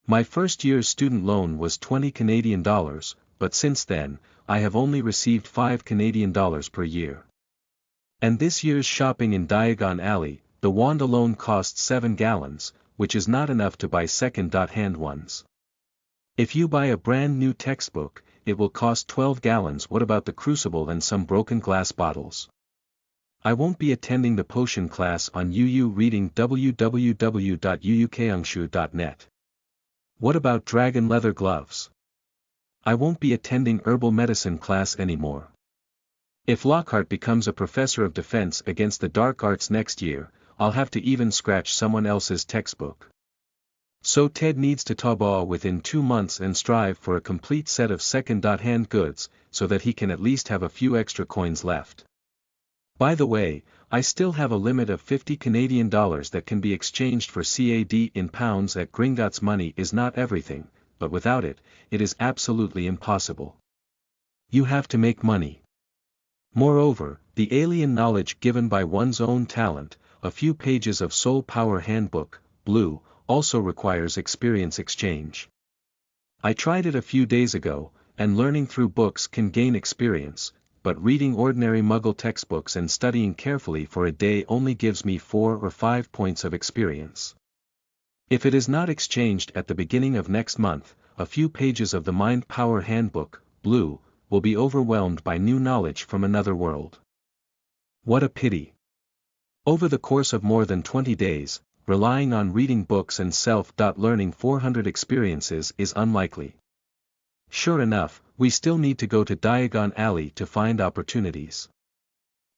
My first year's student loan was $20 but since then, I have only received $5 per year. And this year's shopping in Diagon Alley, the wand alone cost 7 gallons, which is not enough to buy second-hand ones. If you buy a brand new textbook, it will cost 12 gallons. What about the crucible and some broken glass bottles? I won't be attending the potion class on UU reading www.uukangshu.net. What about dragon leather gloves? I won't be attending herbal medicine class anymore. If Lockhart becomes a professor of defense against the dark arts next year, I'll have to even scratch someone else's textbook. So Ted needs to Taubaugh within 2 months and strive for a complete set of second-hand goods, so that he can at least have a few extra coins left. By the way, I still have a limit of $50 that can be exchanged for CAD in pounds at Gringotts. Money is not everything, but without it, it is absolutely impossible. You have to make money. Moreover, the alien knowledge given by one's own talent, a few pages of Soul Power Handbook, Blue, also requires experience exchange. I tried it a few days ago, and learning through books can gain experience, but reading ordinary Muggle textbooks and studying carefully for a day only gives me 4 or 5 points of experience. If it is not exchanged at the beginning of next month, a few pages of the Mind Power Handbook, Blue, will be overwhelmed by new knowledge from another world. What a pity! Over the course of more than 20 days, relying on reading books and self-learning 400 experiences is unlikely. Sure enough, we still need to go to Diagon Alley to find opportunities.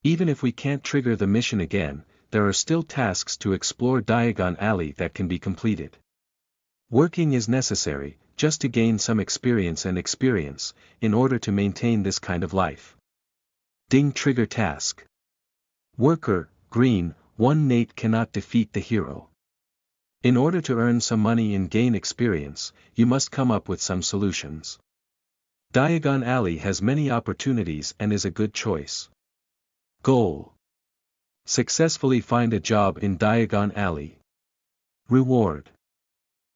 Even if we can't trigger the mission again, there are still tasks to explore Diagon Alley that can be completed. Working is necessary, just to gain some experience in order to maintain this kind of life. Ding trigger task. Worker, green, 1 Nate cannot defeat the hero. In order to earn some money and gain experience, you must come up with some solutions. Diagon Alley has many opportunities and is a good choice. Goal: successfully find a job in Diagon Alley. Reward: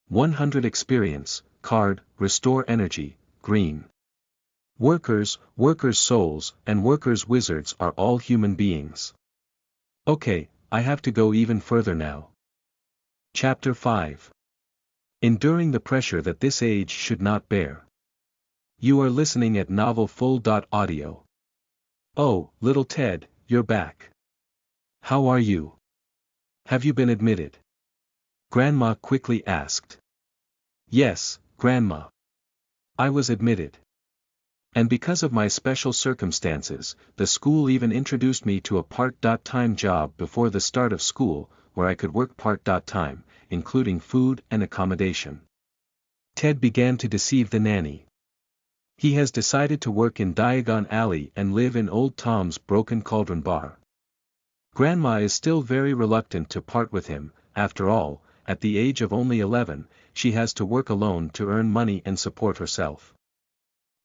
100 experience, card, restore energy, green. Workers, workers' souls, and workers' wizards are all human beings. Okay, I have to go even further now. Chapter 5. Enduring the pressure that this age should not bear. You are listening at novelfull.audio. Oh, little Ted, you're back. How are you? Have you been admitted? Grandma quickly asked. Yes, Grandma. I was admitted. And because of my special circumstances, the school even introduced me to a part-time job before the start of school, where I could work part-time, including food and accommodation. Ted began to deceive the nanny. He has decided to work in Diagon Alley and live in Old Tom's Broken Cauldron Bar. Grandma is still very reluctant to part with him. After all, at the age of only 11, she has to work alone to earn money and support herself.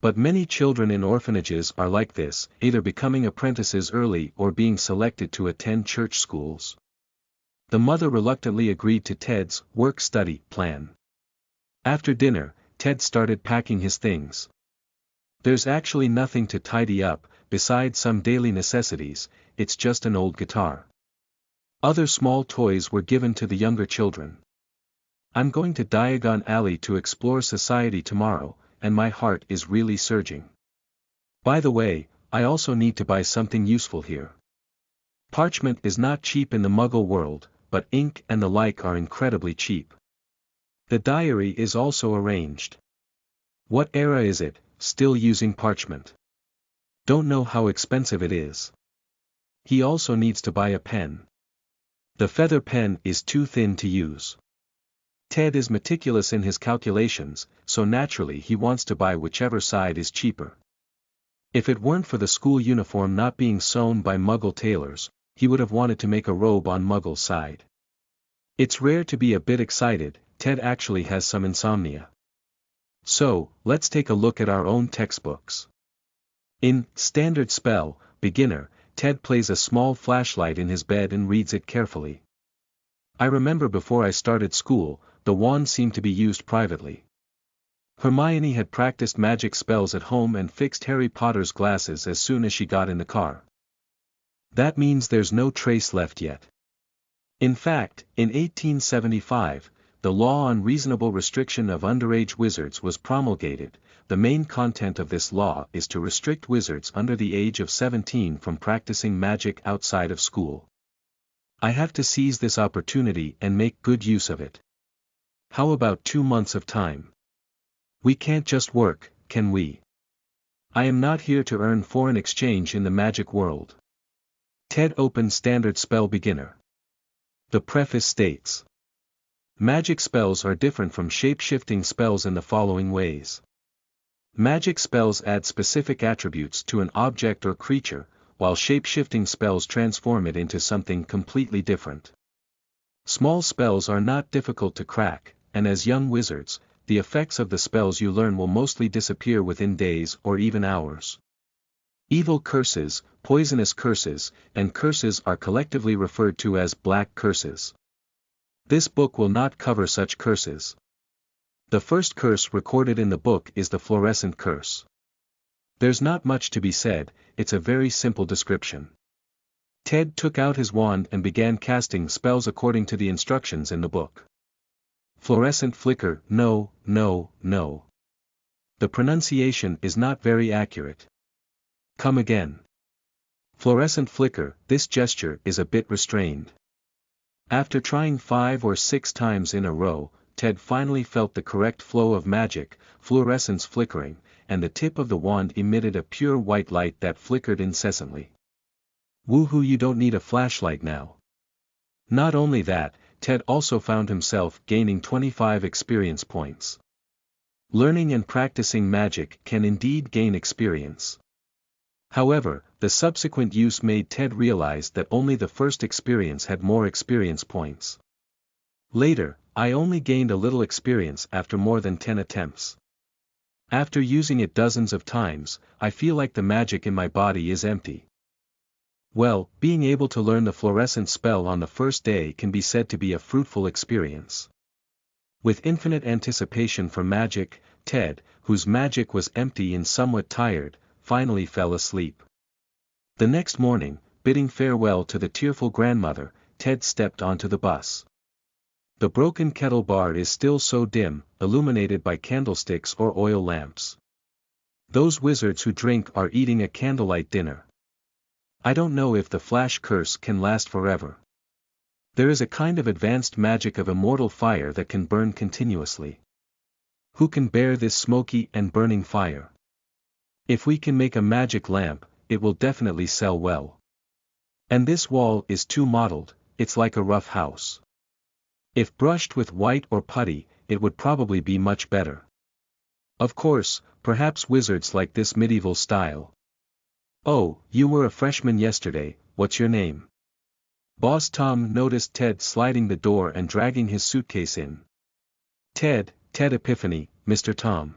But many children in orphanages are like this, either becoming apprentices early or being selected to attend church schools. The mother reluctantly agreed to Ted's work-study plan. After dinner, Ted started packing his things. There's actually nothing to tidy up, besides some daily necessities, it's just an old guitar. Other small toys were given to the younger children. I'm going to Diagon Alley to explore society tomorrow, and my heart is really surging. By the way, I also need to buy something useful here. Parchment is not cheap in the Muggle world, but ink and the like are incredibly cheap. The diary is also arranged. What era is it, still using parchment? Don't know how expensive it is. He also needs to buy a pen. The feather pen is too thin to use. Ted is meticulous in his calculations, so naturally he wants to buy whichever side is cheaper. If it weren't for the school uniform not being sewn by Muggle tailors, he would have wanted to make a robe on Muggle's side. It's rare to be a bit excited, Ted actually has some insomnia. So, let's take a look at our own textbooks. In Standard Spell, Beginner, Ted plays a small flashlight in his bed and reads it carefully. I remember before I started school, the wand seemed to be used privately. Hermione had practiced magic spells at home and fixed Harry Potter's glasses as soon as she got in the car. That means there's no trace left yet. In fact, in 1875, the law on reasonable restriction of underage wizards was promulgated. The main content of this law is to restrict wizards under the age of 17 from practicing magic outside of school. I have to seize this opportunity and make good use of it. How about 2 months of time? We can't just work, can we? I am not here to earn foreign exchange in the magic world. Ted opened Standard Spell Beginner. The preface states: magic spells are different from shape-shifting spells in the following ways. Magic spells add specific attributes to an object or creature, while shape-shifting spells transform it into something completely different. Small spells are not difficult to crack, and as young wizards, the effects of the spells you learn will mostly disappear within days or even hours. Evil curses, poisonous curses, and curses are collectively referred to as black curses. This book will not cover such curses. The first curse recorded in the book is the fluorescent curse. There's not much to be said, it's a very simple description. Ted took out his wand and began casting spells according to the instructions in the book. Fluorescent flicker, no, no, no. The pronunciation is not very accurate. Come again. Fluorescent flicker, this gesture is a bit restrained. After trying 5 or 6 times in a row, Ted finally felt the correct flow of magic, fluorescence flickering, and the tip of the wand emitted a pure white light that flickered incessantly. Woohoo, you don't need a flashlight now. Not only that, Ted also found himself gaining 25 experience points. Learning and practicing magic can indeed gain experience. However, the subsequent use made Ted realize that only the first experience had more experience points. Later, I only gained a little experience after more than 10 attempts. After using it dozens of times, I feel like the magic in my body is empty. Well, being able to learn the fluorescent spell on the first day can be said to be a fruitful experience. With infinite anticipation for magic, Ted, whose magic was empty and somewhat tired, finally fell asleep. The next morning, bidding farewell to the tearful grandmother, Ted stepped onto the bus. The broken kettle bar is still so dim, illuminated by candlesticks or oil lamps. Those wizards who drink are eating a candlelight dinner. I don't know if the flash curse can last forever. There is a kind of advanced magic of immortal fire that can burn continuously. Who can bear this smoky and burning fire? If we can make a magic lamp, it will definitely sell well. And this wall is too mottled, it's like a rough house. If brushed with white or putty, it would probably be much better. Of course, perhaps wizards like this medieval style. Oh, you were a freshman yesterday, what's your name? Boss Tom noticed Ted sliding the door and dragging his suitcase in. Ted Epiphany, Mr. Tom.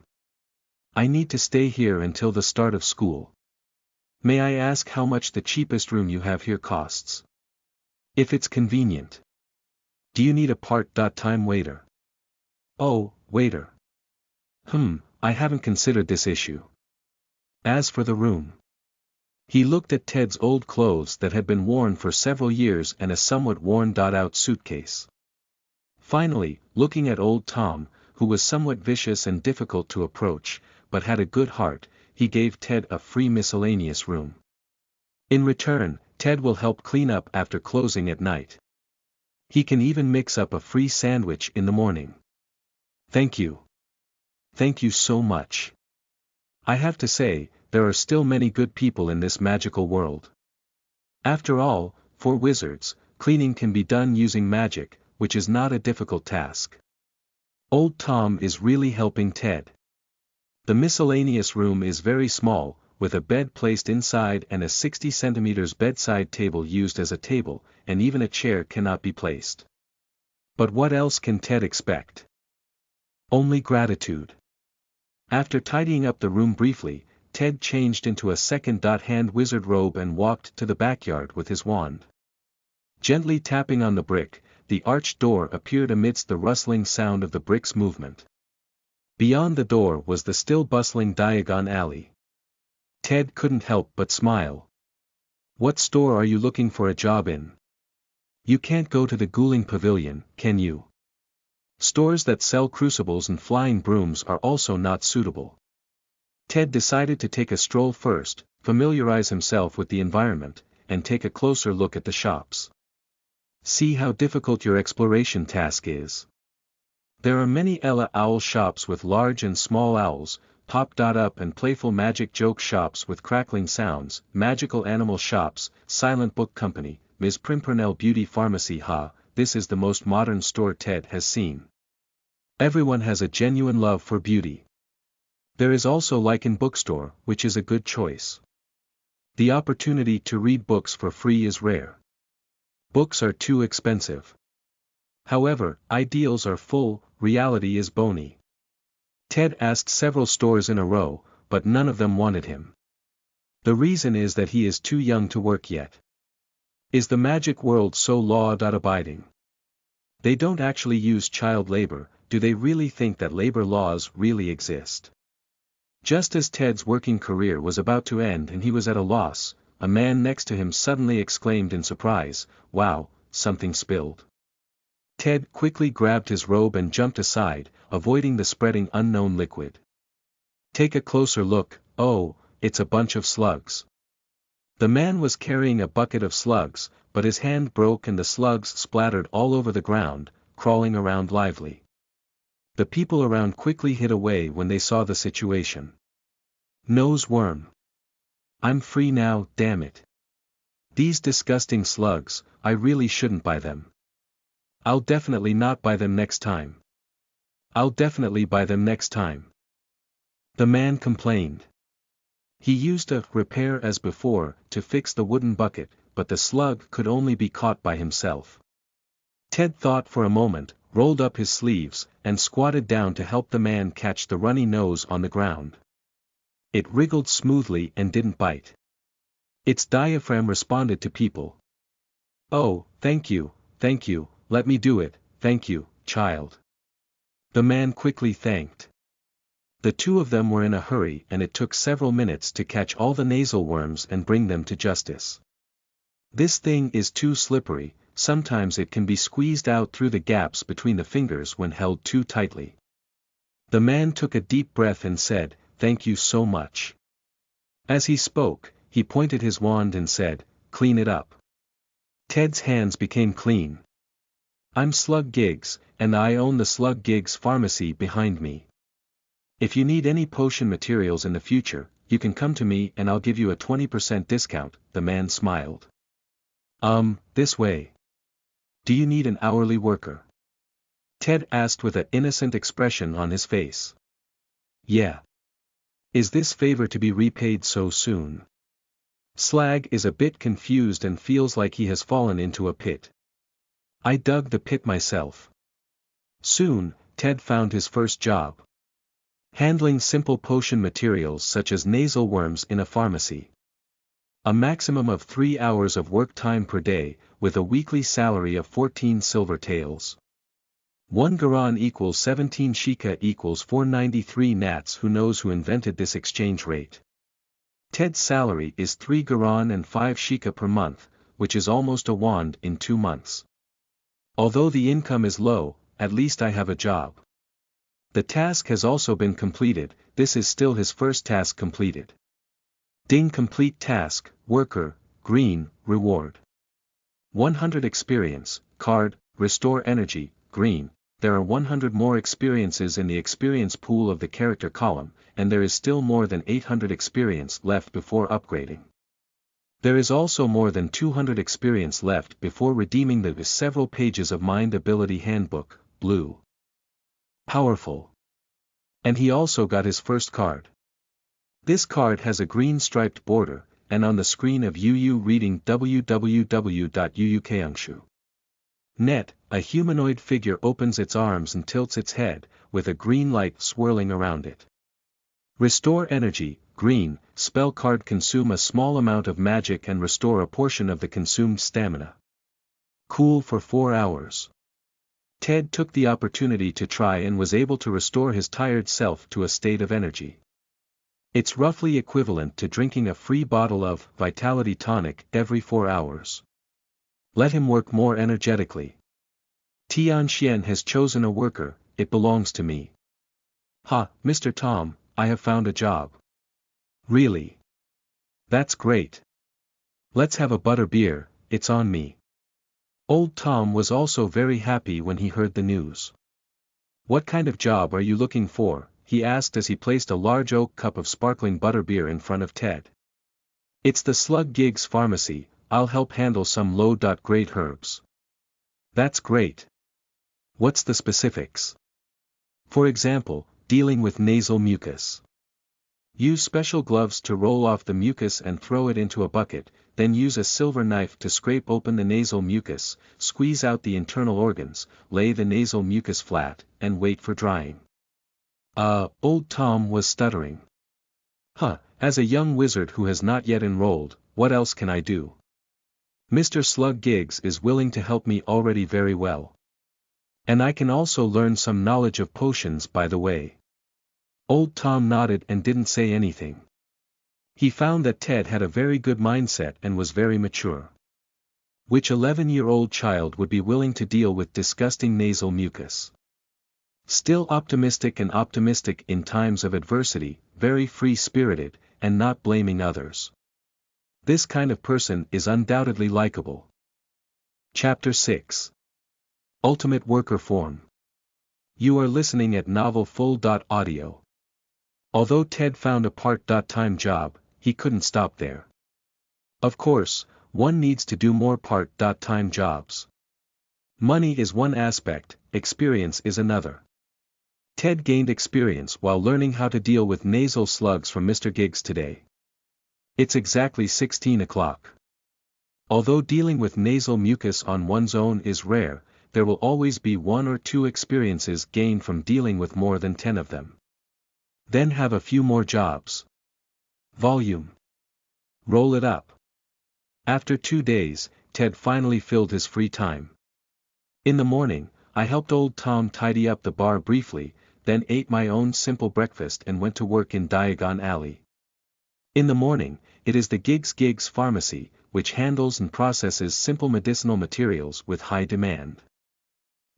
I need to stay here until the start of school. May I ask how much the cheapest room you have here costs? If it's convenient. Do you need a part-time waiter? Oh, waiter. I haven't considered this issue. As for the room. He looked at Ted's old clothes that had been worn for several years and a somewhat worn-out suitcase. Finally, looking at old Tom, who was somewhat vicious and difficult to approach, but had a good heart, he gave Ted a free miscellaneous room. In return, Ted will help clean up after closing at night. He can even mix up a free sandwich in the morning. Thank you. Thank you so much. I have to say, there are still many good people in this magical world. After all, for wizards, cleaning can be done using magic, which is not a difficult task. Old Tom is really helping Ted. The miscellaneous room is very small, with a bed placed inside and a 60 centimeters bedside table used as a table, and even a chair cannot be placed. But what else can Ted expect? Only gratitude. After tidying up the room briefly, Ted changed into a second-hand wizard robe and walked to the backyard with his wand. Gently tapping on the brick, the arched door appeared amidst the rustling sound of the brick's movement. Beyond the door was the still bustling Diagon alley. Ted couldn't help but smile. What store are you looking for a job in? You can't go to the Ghouling Pavilion, can you? Stores that sell crucibles and flying brooms are also not suitable. Ted decided to take a stroll first, familiarize himself with the environment, and take a closer look at the shops. See how difficult your exploration task is. There are many Ella Owl shops with large and small owls, pop-up and playful magic joke shops with crackling sounds, magical animal shops, silent book company, Ms. Pimpernel beauty pharmacy. This is the most modern store Ted has seen. Everyone has a genuine love for beauty. There is also Lichen bookstore, which is a good choice. The opportunity to read books for free is rare. Books are too expensive. However, ideals are full, reality is bony. Ted asked several stores in a row, but none of them wanted him. The reason is that he is too young to work yet. Is the magic world so law-abiding? They don't actually use child labor. Do they really think that labor laws really exist? Just as Ted's working career was about to end and he was at a loss, a man next to him suddenly exclaimed in surprise, "Wow, something spilled." Ted quickly grabbed his robe and jumped aside, avoiding the spreading unknown liquid. "Take a closer look. Oh, it's a bunch of slugs." The man was carrying a bucket of slugs, but his hand broke and the slugs splattered all over the ground, crawling around lively. The people around quickly hid away when they saw the situation. "Nose worm. I'm free now, damn it. These disgusting slugs, I really shouldn't buy them. I'll definitely not buy them next time. I'll definitely buy them next time." The man complained. He used a repair as before to fix the wooden bucket, but the slug could only be caught by himself. Ted thought for a moment, rolled up his sleeves, and squatted down to help the man catch the runny nose on the ground. It wriggled smoothly and didn't bite. Its diaphragm responded to people. "Oh, thank you, let me do it, thank you, child." The man quickly thanked. The two of them were in a hurry and it took several minutes to catch all the nasal worms and bring them to justice. "This thing is too slippery, sometimes it can be squeezed out through the gaps between the fingers when held too tightly." The man took a deep breath and said, "Thank you so much." As he spoke, he pointed his wand and said, "Clean it up." Ted's hands became clean. "I'm Slug Gigs, and I own the Slug Gigs pharmacy behind me. If you need any potion materials in the future, you can come to me and I'll give you a 20% discount," the man smiled. This way. Do you need an hourly worker?" Ted asked with an innocent expression on his face. "Yeah. Is this favor to be repaid so soon?" Slag is a bit confused and feels like he has fallen into a pit. "I dug the pit myself." Soon, Ted found his first job. Handling simple potion materials such as nasal worms in a pharmacy. A maximum of 3 hours of work time per day, with a weekly salary of 14 silver taels. 1 garan equals 17 shika equals 493 nats. Who knows who invented this exchange rate? Ted's salary is 3 garan and 5 shika per month, which is almost a wand in 2 months. Although the income is low, at least I have a job. The task has also been completed. This is still his first task completed. Ding, complete task, worker, green, reward. 100 experience, card, restore energy, green. There are 100 more experiences in the experience pool of the character column, and there is still more than 800 experience left before upgrading. There is also more than 200 experience left before redeeming the several pages of Mind Ability Handbook, blue. Powerful. And he also got his first card. This card has a green striped border, and on the screen of UU reading www.uukangshu.net, a humanoid figure opens its arms and tilts its head, with a green light swirling around it. Restore energy, green, spell card consume a small amount of magic and restore a portion of the consumed stamina. Cool for 4 hours. Ted took the opportunity to try and was able to restore his tired self to a state of energy. It's roughly equivalent to drinking a free bottle of Vitality Tonic every 4 hours. Let him work more energetically. Tian Xian has chosen a worker, it belongs to me. "Ha, Mr. Tom, I have found a job." "Really? That's great. Let's have a butter beer, it's on me." Old Tom was also very happy when he heard the news. "What kind of job are you looking for?" he asked as he placed a large oak cup of sparkling butterbeer in front of Ted. "It's the Slug Gigs pharmacy, I'll help handle some low-grade herbs." "That's great. What's the specifics?" "For example, dealing with nasal mucus. Use special gloves to roll off the mucus and throw it into a bucket, then use a silver knife to scrape open the nasal mucus, squeeze out the internal organs, lay the nasal mucus flat, and wait for drying." Old Tom was stuttering. As a young wizard who has not yet enrolled, what else can I do? Mr. Slug Gigs is willing to help me already very well. And I can also learn some knowledge of potions by the way. Old Tom nodded and didn't say anything. He found that Ted had a very good mindset and was very mature. Which 11-year-old child would be willing to deal with disgusting nasal mucus? Still optimistic in times of adversity, very free-spirited, and not blaming others. This kind of person is undoubtedly likable. Chapter 6. Ultimate Worker Form. You are listening at novelfull.audio. Although Ted found a part-time job, he couldn't stop there. Of course, one needs to do more part-time jobs. Money is one aspect, experience is another. Ted gained experience while learning how to deal with nasal slugs from Mr. Gigs today. It's exactly 16 o'clock. Although dealing with nasal mucus on one's own is rare, there will always be 1 or 2 experiences gained from dealing with more than 10 of them. Then have a few more jobs. Volume. Roll it up. After 2 days, Ted finally filled his free time. In the morning, I helped old Tom tidy up the bar briefly, then ate my own simple breakfast and went to work in Diagon Alley. In the morning, it is the Gigs Pharmacy, which handles and processes simple medicinal materials with high demand.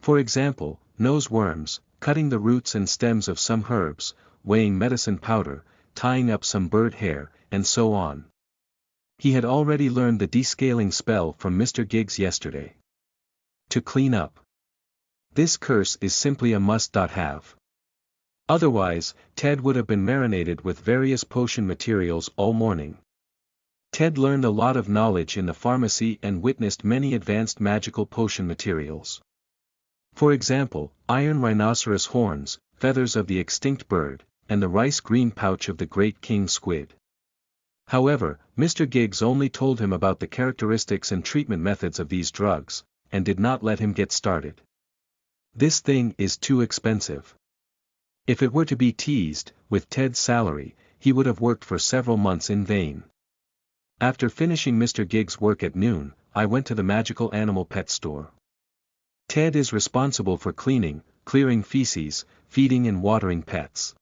For example, nose worms, cutting the roots and stems of some herbs, weighing medicine powder, tying up some bird hair, and so on. He had already learned the descaling spell from Mr. Gigs yesterday. To clean up. This curse is simply a must-have. Otherwise, Ted would have been marinated with various potion materials all morning. Ted learned a lot of knowledge in the pharmacy and witnessed many advanced magical potion materials. For example, iron rhinoceros horns, feathers of the extinct bird, and the rice green pouch of the great king squid. However, Mr. Gigs only told him about the characteristics and treatment methods of these drugs, and did not let him get started. This thing is too expensive. If it were to be teased, with Ted's salary, he would have worked for several months in vain. After finishing Mr. Gigs' work at noon, I went to the magical animal pet store. Ted is responsible for cleaning, clearing feces, feeding and watering pets.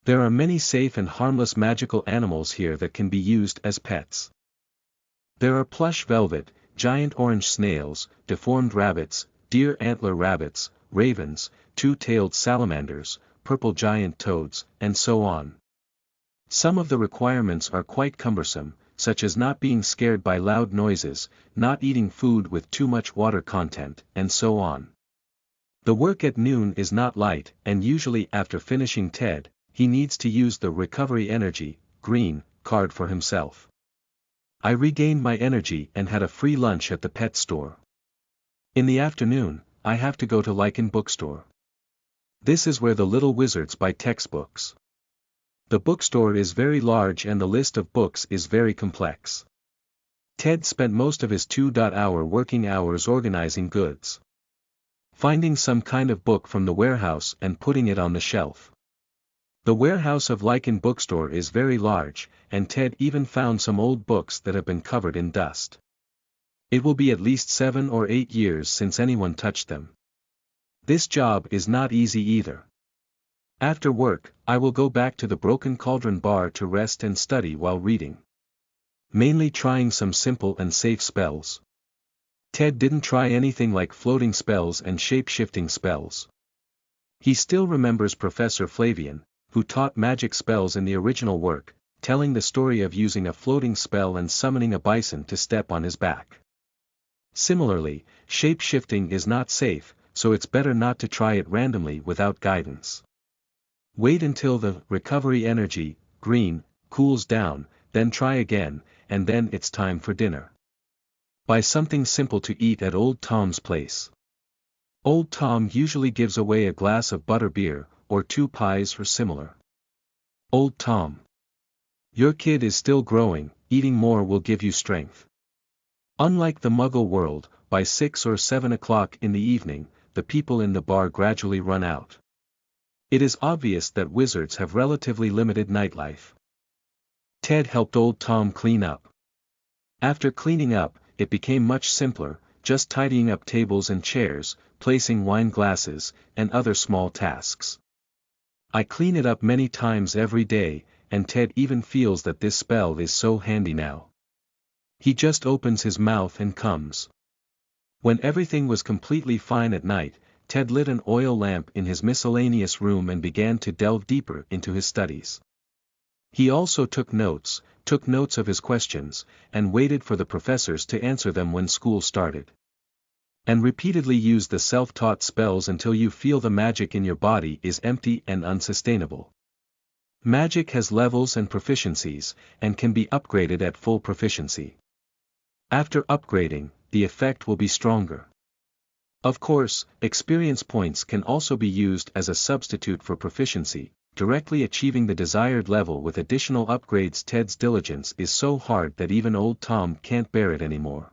There are many safe and harmless magical animals here that can be used as pets. There are plush velvet, giant orange snails, deformed rabbits, deer antler rabbits, ravens, two-tailed salamanders, purple giant toads, and so on. Some of the requirements are quite cumbersome, such as not being scared by loud noises, not eating food with too much water content, and so on. The work at noon is not light, and usually after finishing Ted, he needs to use the recovery energy, green, card for himself. I regained my energy and had a free lunch at the pet store. In the afternoon, I have to go to Lycan bookstore. This is where the little wizards buy textbooks. The bookstore is very large and the list of books is very complex. Ted spent most of his 2-hour working hours organizing goods. Finding some kind of book from the warehouse and putting it on the shelf. The warehouse of Lycan bookstore is very large, and Ted even found some old books that have been covered in dust. It will be at least 7 or 8 years since anyone touched them. This job is not easy either. After work, I will go back to the Broken Cauldron bar to rest and study while reading. Mainly trying some simple and safe spells. Ted didn't try anything like floating spells and shape-shifting spells. He still remembers Professor Flavian, who taught magic spells in the original work, telling the story of using a floating spell and summoning a bison to step on his back. Similarly, shape-shifting is not safe, so it's better not to try it randomly without guidance. Wait until the recovery energy, green, cools down, then try again, and then it's time for dinner. Buy something simple to eat at Old Tom's place. Old Tom usually gives away a glass of butterbeer, or 2 pies or similar. Old Tom. Your kid is still growing, eating more will give you strength. Unlike the Muggle world, by 6 or 7 o'clock in the evening, the people in the bar gradually run out. It is obvious that wizards have relatively limited nightlife. Ted helped old Tom clean up. After cleaning up, it became much simpler, just tidying up tables and chairs, placing wine glasses, and other small tasks. I clean it up many times every day, and Ted even feels that this spell is so handy now. He just opens his mouth and comes. When everything was completely fine at night, Ted lit an oil lamp in his miscellaneous room and began to delve deeper into his studies. He also took notes of his questions, and waited for the professors to answer them when school started. And repeatedly used the self-taught spells until you feel the magic in your body is empty and unsustainable. Magic has levels and proficiencies, and can be upgraded at full proficiency. After upgrading, the effect will be stronger. Of course, experience points can also be used as a substitute for proficiency, directly achieving the desired level with additional upgrades. Ted's diligence is so hard that even old Tom can't bear it anymore.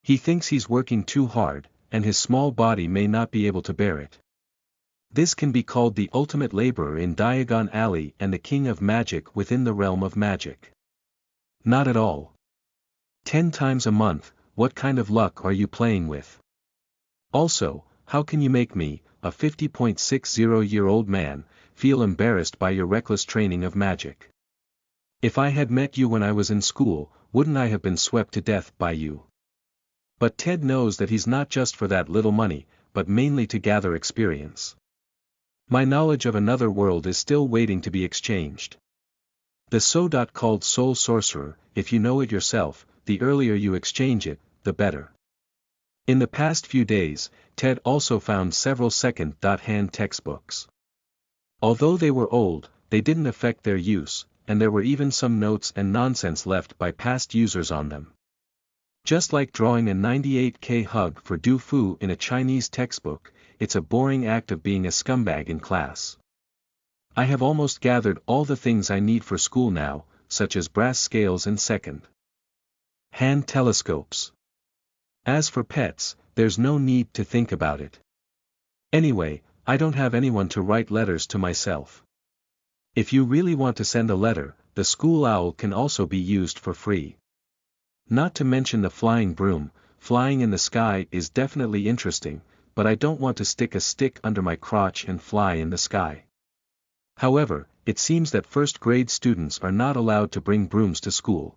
He thinks he's working too hard, and his small body may not be able to bear it. This can be called the ultimate laborer in Diagon Alley and the king of magic within the realm of magic. Not at all. 10 times a month, what kind of luck are you playing with? Also, how can you make me, a 50.60-year-old man, feel embarrassed by your reckless training of magic? If I had met you when I was in school, wouldn't I have been swept to death by you? But Ted knows that he's not just for that little money, but mainly to gather experience. My knowledge of another world is still waiting to be exchanged. The so-called soul sorcerer, if you know it yourself, the earlier you exchange it, the better. In the past few days, Ted also found several second-hand textbooks. Although they were old, they didn't affect their use, and there were even some notes and nonsense left by past users on them. Just like drawing a 98K hug for Du Fu in a Chinese textbook, it's a boring act of being a scumbag in class. I have almost gathered all the things I need for school now, such as brass scales and second-hand telescopes. As for pets, there's no need to think about it. Anyway, I don't have anyone to write letters to myself. If you really want to send a letter, the school owl can also be used for free. Not to mention the flying broom. Flying in the sky is definitely interesting, but I don't want to stick a stick under my crotch and fly in the sky. However, it seems that first-grade students are not allowed to bring brooms to school.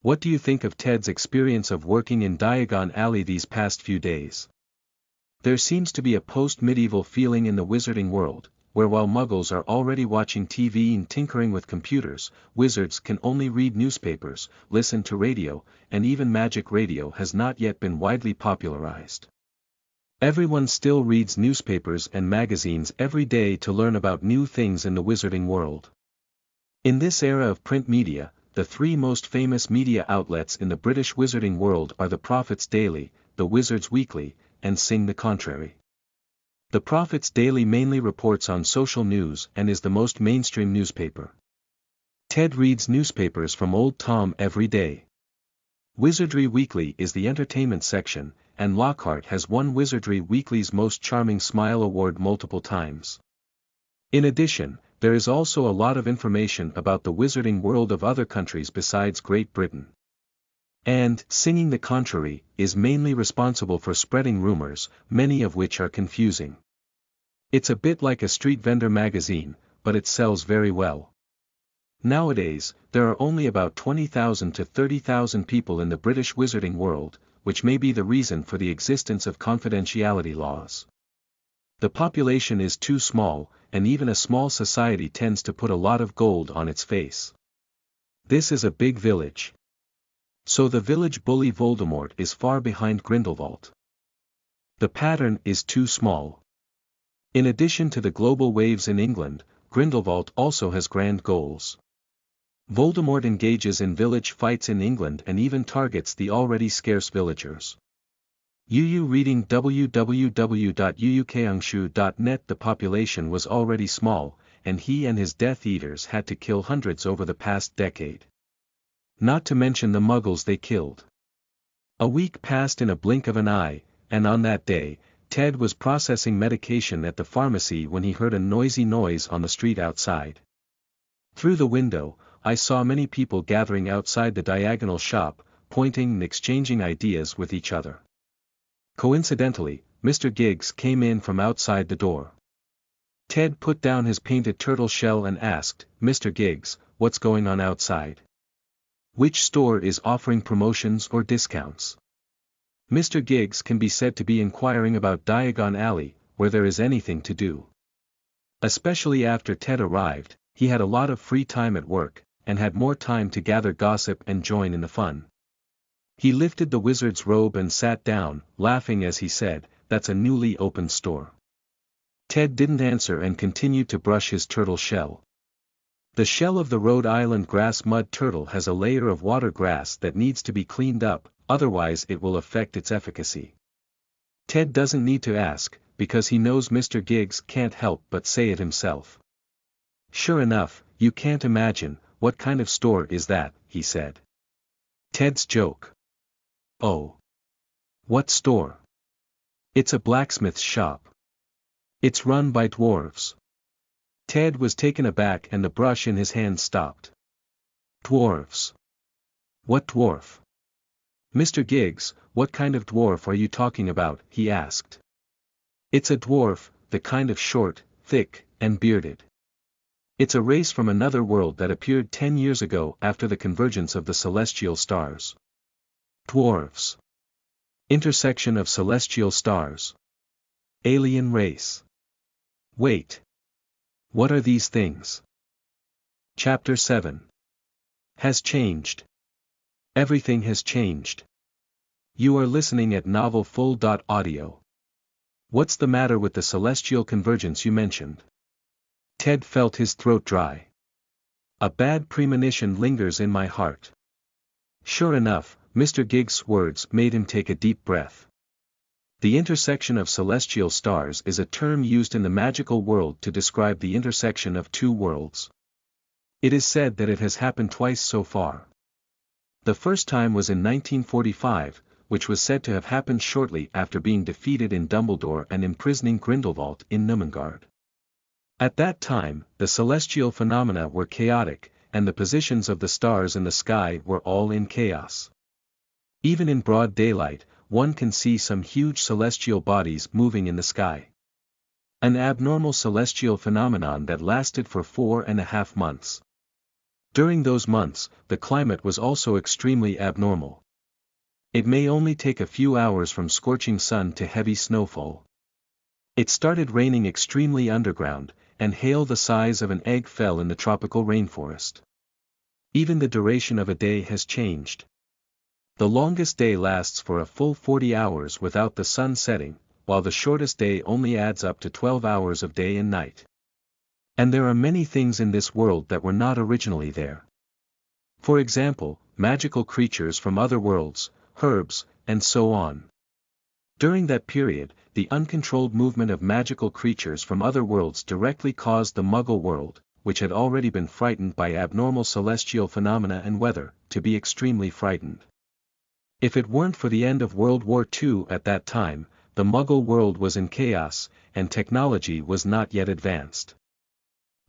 What do you think of Ted's experience of working in Diagon Alley these past few days? There seems to be a post-medieval feeling in the wizarding world, where while muggles are already watching TV and tinkering with computers, wizards can only read newspapers, listen to radio, and even magic radio has not yet been widely popularized. Everyone still reads newspapers and magazines every day to learn about new things in the wizarding world. In this era of print media, the three most famous media outlets in the British wizarding world are the Prophet's Daily, the Wizard's Weekly, and Sing the Contrary. The Prophet's Daily mainly reports on social news and is the most mainstream newspaper. Ted reads newspapers from old Tom every day. Wizardry Weekly is the entertainment section, and Lockhart has won Wizardry Weekly's Most Charming Smile award multiple times. In addition, there is also a lot of information about the wizarding world of other countries besides Great Britain. And Singing the Contrary is mainly responsible for spreading rumors, many of which are confusing. It's a bit like a street vendor magazine, but it sells very well. Nowadays, there are only about 20,000 to 30,000 people in the British wizarding world, which may be the reason for the existence of confidentiality laws. The population is too small, and even a small society tends to put a lot of gold on its face. This is a big village. So the village bully Voldemort is far behind Grindelwald. The pattern is too small. In addition to the global waves in England, Grindelwald also has grand goals. Voldemort engages in village fights in England and even targets the already scarce villagers. UU reading www.uukangshu.net. The population was already small, and he and his Death Eaters had to kill hundreds over the past decade. Not to mention the muggles they killed. A week passed in a blink of an eye, and on that day, Ted was processing medication at the pharmacy when he heard a noisy noise on the street outside. Through the window, I saw many people gathering outside the diagonal shop, pointing and exchanging ideas with each other. Coincidentally, Mr. Giggs came in from outside the door. Ted put down his painted turtle shell and asked, "Mr. Giggs, what's going on outside? Which store is offering promotions or discounts?" Mr. Giggs can be said to be inquiring about Diagon Alley, where there is anything to do. Especially after Ted arrived, he had a lot of free time at work, and had more time to gather gossip and join in the fun. He lifted the wizard's robe and sat down, laughing as he said, "That's a newly opened store." Ted didn't answer and continued to brush his turtle shell. The shell of the Rhode Island grass mud turtle has a layer of water grass that needs to be cleaned up, otherwise it will affect its efficacy. Ted doesn't need to ask, because he knows Mr. Giggs can't help but say it himself. "Sure enough, you can't imagine, what kind of store is that," he said. Ted's joke. "Oh. What store?" "It's a blacksmith's shop. It's run by dwarves." Ted was taken aback and the brush in his hand stopped. "Dwarves? What dwarf?" "Mr. Giggs, what kind of dwarf are you talking about?" he asked. "It's a dwarf, the kind of short, thick, and bearded. It's a race from another world that appeared 10 years ago after the convergence of the celestial stars." Dwarves. Intersection of celestial stars. Alien race. Wait. What are these things? Chapter 7. Has changed. Everything has changed. You are listening at novelfull.audio. What's the matter with the celestial convergence you mentioned? Ted felt his throat dry. A bad premonition lingers in my heart. Sure enough, Mr. Giggs' words made him take a deep breath. The intersection of celestial stars is a term used in the magical world to describe the intersection of two worlds. It is said that it has happened twice so far. The first time was in 1945, which was said to have happened shortly after being defeated in Dumbledore and imprisoning Grindelwald in Numengard. At that time, the celestial phenomena were chaotic, and the positions of the stars in the sky were all in chaos. Even in broad daylight, one can see some huge celestial bodies moving in the sky. An abnormal celestial phenomenon that lasted for 4.5 months. During those months, the climate was also extremely abnormal. It may only take a few hours from scorching sun to heavy snowfall. It started raining extremely underground, and hail the size of an egg fell in the tropical rainforest. Even the duration of a day has changed. The longest day lasts for a full 40 hours without the sun setting, while the shortest day only adds up to 12 hours of day and night. And there are many things in this world that were not originally there. For example, magical creatures from other worlds, herbs, and so on. During that period, the uncontrolled movement of magical creatures from other worlds directly caused the Muggle world, which had already been frightened by abnormal celestial phenomena and weather, to be extremely frightened. If it weren't for the end of World War II at that time, the Muggle world was in chaos, and technology was not yet advanced.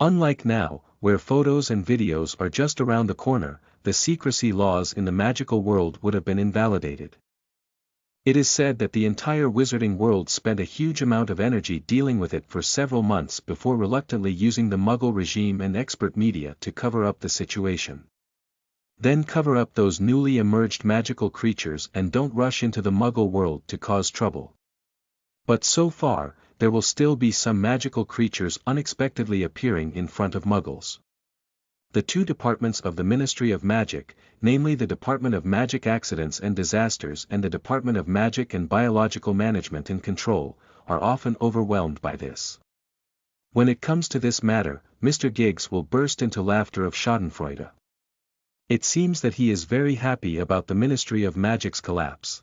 Unlike now, where photos and videos are just around the corner, the secrecy laws in the magical world would have been invalidated. It is said that the entire wizarding world spent a huge amount of energy dealing with it for several months before reluctantly using the Muggle regime and expert media to cover up the situation. Then cover up those newly emerged magical creatures and don't rush into the Muggle world to cause trouble. But so far, there will still be some magical creatures unexpectedly appearing in front of Muggles. The two departments of the Ministry of Magic, namely the Department of Magic Accidents and Disasters and the Department of Magic and Biological Management and Control, are often overwhelmed by this. When it comes to this matter, Mr. Giggs will burst into laughter of schadenfreude. It seems that he is very happy about the Ministry of Magic's collapse.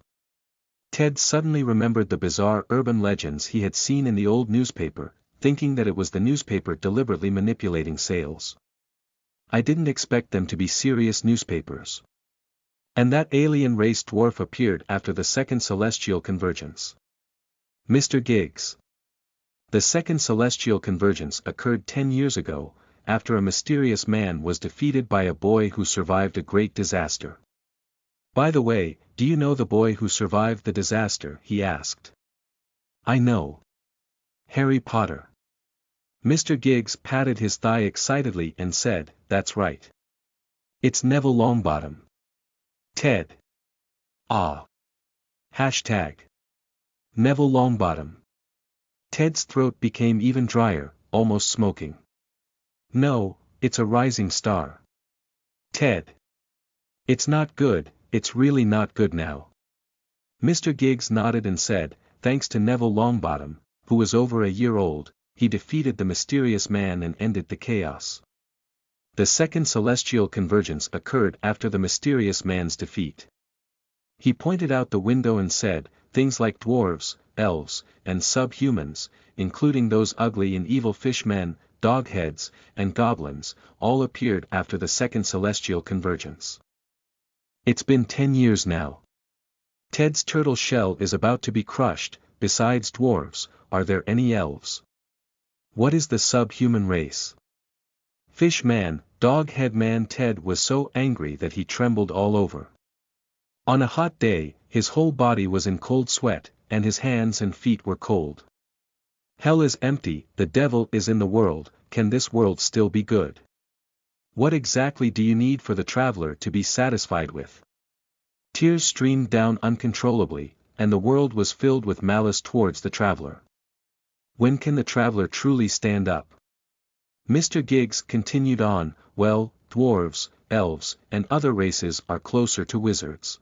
Ted suddenly remembered the bizarre urban legends he had seen in the old newspaper, thinking that it was the newspaper deliberately manipulating sales. I didn't expect them to be serious newspapers. And that alien race dwarf appeared after the second celestial convergence. Mr. Giggs. The second celestial convergence occurred 10 years ago, after a mysterious man was defeated by a boy who survived a great disaster. By the way, do you know the boy who survived the disaster? He asked. I know. Harry Potter. Mr. Giggs patted his thigh excitedly and said, that's right. It's Neville Longbottom. Ted. Ah. Hashtag. Neville Longbottom. Ted's throat became even drier, almost smoking. No, it's a rising star. Ted. It's not good, it's really not good now. Mr. Giggs nodded and said, thanks to Neville Longbottom, who was over a year old, he defeated the mysterious man and ended the chaos. The second celestial convergence occurred after the mysterious man's defeat. He pointed out the window and said, things like dwarves, elves, and subhumans, including those ugly and evil fishmen, dogheads, and goblins, all appeared after the second celestial convergence. It's been 10 years now. Ted's turtle shell is about to be crushed. Besides dwarves, are there any elves? What is the subhuman race? Fish man, dog-head man. Ted was so angry that he trembled all over. On a hot day, his whole body was in cold sweat, and his hands and feet were cold. Hell is empty, the devil is in the world, can this world still be good? What exactly do you need for the traveler to be satisfied with? Tears streamed down uncontrollably, and the world was filled with malice towards the traveler. When can the traveler truly stand up? Mr. Giggs continued on, well, dwarves, elves, and other races are closer to wizards.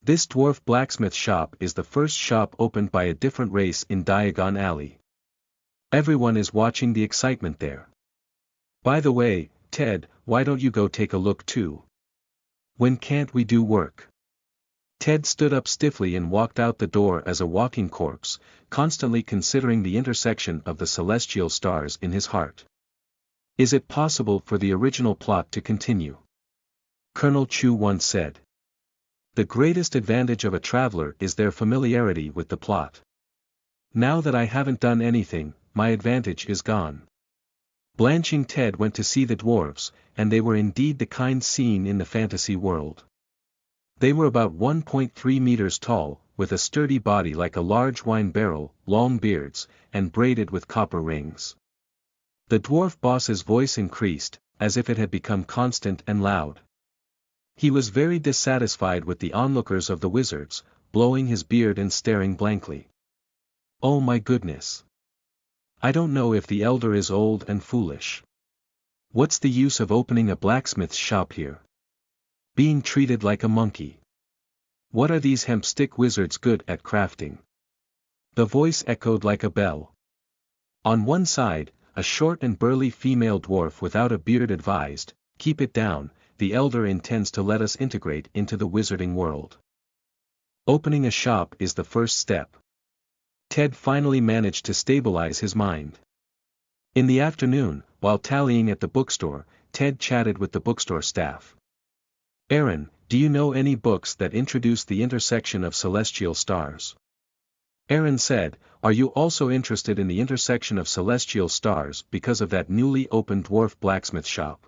This dwarf blacksmith shop is the first shop opened by a different race in Diagon Alley. Everyone is watching the excitement there. By the way, Ted, why don't you go take a look too? When can't we do work? Ted stood up stiffly and walked out the door as a walking corpse, constantly considering the intersection of the celestial stars in his heart. Is it possible for the original plot to continue? Colonel Chu once said. The greatest advantage of a traveler is their familiarity with the plot. Now that I haven't done anything, my advantage is gone. Blanching Ted went to see the dwarves, and they were indeed the kind seen in the fantasy world. They were about 1.3 meters tall, with a sturdy body like a large wine barrel, long beards, and braided with copper rings. The dwarf boss's voice increased, as if it had become constant and loud. He was very dissatisfied with the onlookers of the wizards, blowing his beard and staring blankly. Oh my goodness! I don't know if the elder is old and foolish. What's the use of opening a blacksmith's shop here? Being treated like a monkey. What are these hemp-stick wizards good at crafting? The voice echoed like a bell. On one side, a short and burly female dwarf without a beard advised, keep it down, the elder intends to let us integrate into the wizarding world. Opening a shop is the first step. Ted finally managed to stabilize his mind. In the afternoon, while tallying at the bookstore, Ted chatted with the bookstore staff. Aaron, do you know any books that introduce the intersection of celestial stars? Aaron said, are you also interested in the intersection of celestial stars because of that newly opened dwarf blacksmith shop?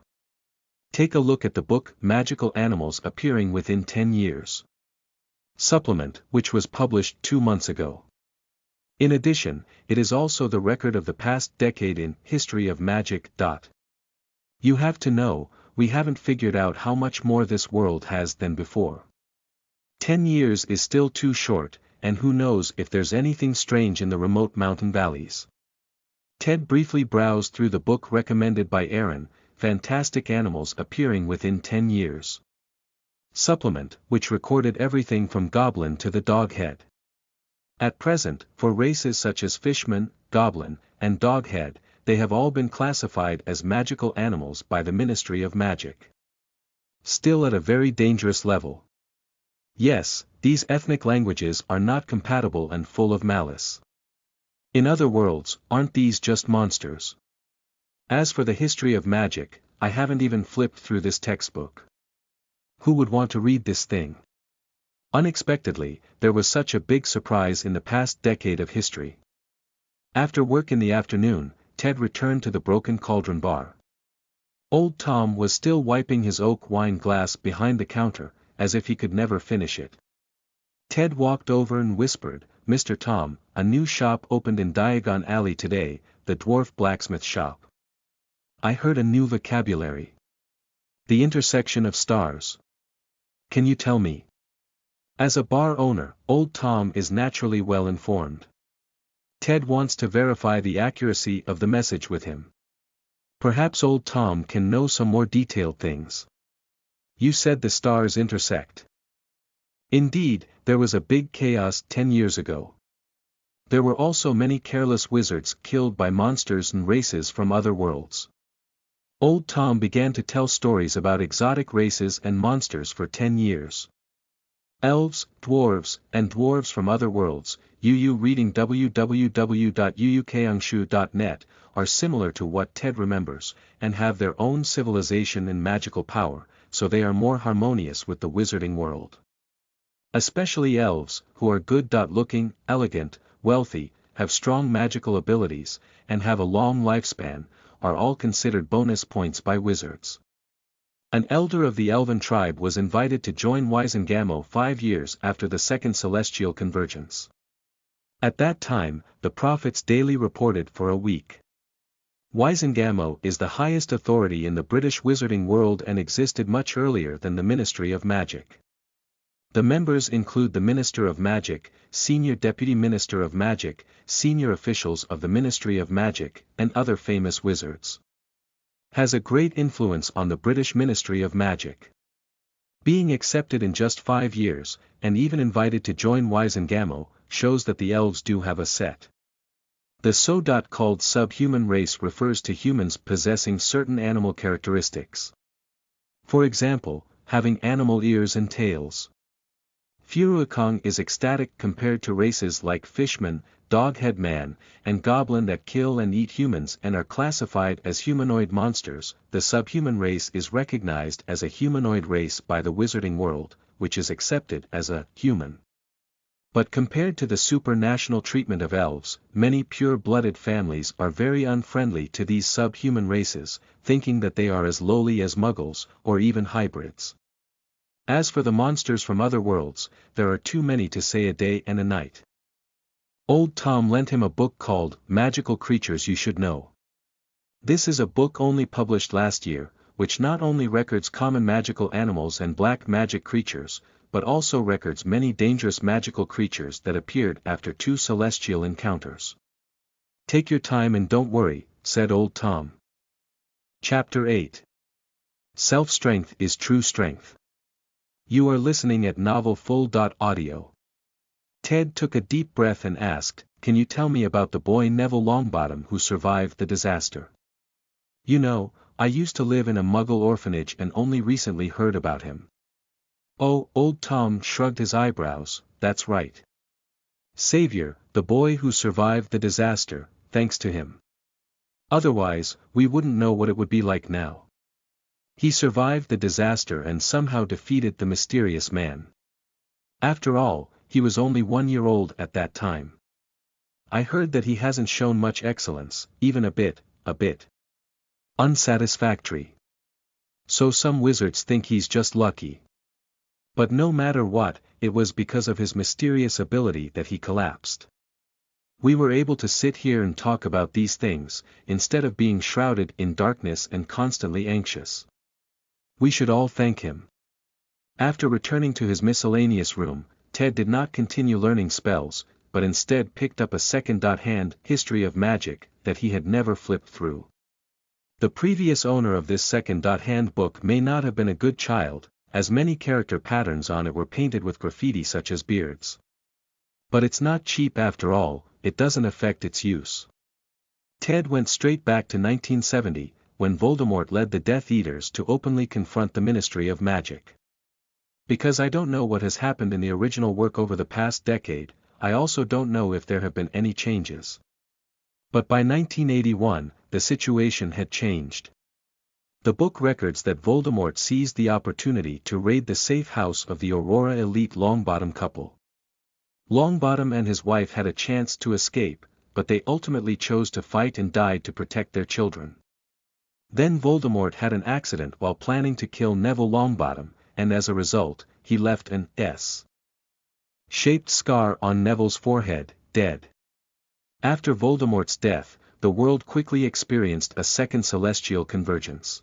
Take a look at the book Magical Animals Appearing Within 10 Years. Supplement, which was published 2 months ago. In addition, it is also the record of the past decade in History of Magic. You have to know, we haven't figured out how much more this world has than before. 10 years is still too short, and who knows if there's anything strange in the remote mountain valleys. Ted briefly browsed through the book recommended by Aaron, Fantastic Animals Appearing Within 10 Years. Supplement, which recorded everything from goblin to the doghead. At present, for races such as fishman, goblin, and doghead, they have all been classified as magical animals by the Ministry of Magic. Still at a very dangerous level. Yes, these ethnic languages are not compatible and full of malice. In other worlds, aren't these just monsters? As for the history of magic, I haven't even flipped through this textbook. Who would want to read this thing? Unexpectedly, there was such a big surprise in the past decade of history. After work in the afternoon, Ted returned to the Broken Cauldron Bar. Old Tom was still wiping his oak wine glass behind the counter, as if he could never finish it. Ted walked over and whispered, "Mr. Tom, a new shop opened in Diagon Alley today, the dwarf blacksmith shop. I heard a new vocabulary. The intersection of stars. Can you tell me?" As a bar owner, Old Tom is naturally well informed. Ted wants to verify the accuracy of the message with him. Perhaps Old Tom can know some more detailed things. "You said the stars intersect." Indeed, there was a big chaos 10 years ago. There were also many careless wizards killed by monsters and races from other worlds. Old Tom began to tell stories about exotic races and monsters for 10 years. Elves, dwarves, and dwarves from other worlds, reading www.uukangshu.net, are similar to what Ted remembers, and have their own civilization and magical power, so they are more harmonious with the wizarding world. Especially elves, who are good-looking, elegant, wealthy, have strong magical abilities, and have a long lifespan, are all considered bonus points by wizards. An elder of the elven tribe was invited to join Wisengamo 5 years after the Second Celestial Convergence. At that time, the prophets daily reported for a week. Wisengamo is the highest authority in the British wizarding world and existed much earlier than the Ministry of Magic. The members include the Minister of Magic, Senior Deputy Minister of Magic, senior officials of the Ministry of Magic, and other famous wizards. Has a great influence on the British Ministry of Magic. Being accepted in just 5 years, and even invited to join Wisengamo, shows that the elves do have a set. The so-called subhuman race refers to humans possessing certain animal characteristics. For example, having animal ears and tails. Furuikong is ecstatic compared to races like Fishman, Doghead Man, and Goblin that kill and eat humans and are classified as humanoid monsters. The subhuman race is recognized as a humanoid race by the wizarding world, which is accepted as a human. But compared to the supranational treatment of elves, many pure-blooded families are very unfriendly to these subhuman races, thinking that they are as lowly as muggles, or even hybrids. As for the monsters from other worlds, there are too many to say a day and a night. Old Tom lent him a book called Magical Creatures You Should Know. This is a book only published last year, which not only records common magical animals and black magic creatures, but also records many dangerous magical creatures that appeared after 2 celestial encounters. "Take your time and don't worry," said Old Tom. Chapter 8. Self-strength is true strength. You are listening at novelfull.audio. Ted took a deep breath and asked, "Can you tell me about the boy Neville Longbottom who survived the disaster? You know, I used to live in a Muggle orphanage and only recently heard about him." "Oh," Old Tom shrugged his eyebrows, "that's right. Savior, the boy who survived the disaster, thanks to him. Otherwise, we wouldn't know what it would be like now. He survived the disaster and somehow defeated the mysterious man. After all, he was only 1 year old at that time. I heard that he hasn't shown much excellence, even a bit unsatisfactory. So some wizards think he's just lucky. But no matter what, it was because of his mysterious ability that he collapsed. We were able to sit here and talk about these things, instead of being shrouded in darkness and constantly anxious. We should all thank him." After returning to his miscellaneous room, Ted did not continue learning spells, but instead picked up a second-hand history of magic that he had never flipped through. The previous owner of this second-hand book may not have been a good child, as many character patterns on it were painted with graffiti such as beards. But it's not cheap after all, it doesn't affect its use. Ted went straight back to 1970, when Voldemort led the Death Eaters to openly confront the Ministry of Magic. Because I don't know what has happened in the original work over the past decade, I also don't know if there have been any changes. But by 1981, the situation had changed. The book records that Voldemort seized the opportunity to raid the safe house of the Aurora elite Longbottom couple. Longbottom and his wife had a chance to escape, but they ultimately chose to fight and died to protect their children. Then Voldemort had an accident while planning to kill Neville Longbottom, and as a result, he left an S-shaped scar on Neville's forehead, dead. After Voldemort's death, the world quickly experienced a second celestial convergence.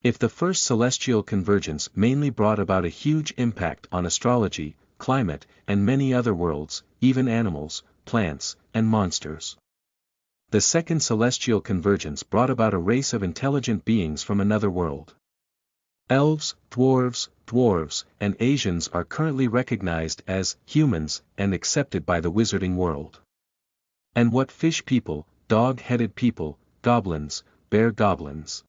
If the first celestial convergence mainly brought about a huge impact on astrology, climate, and many other worlds, even animals, plants, and monsters, the second celestial convergence brought about a race of intelligent beings from another world. Elves, dwarves, and Asians are currently recognized as humans and accepted by the wizarding world. And what fish people, dog-headed people, goblins, bear goblins,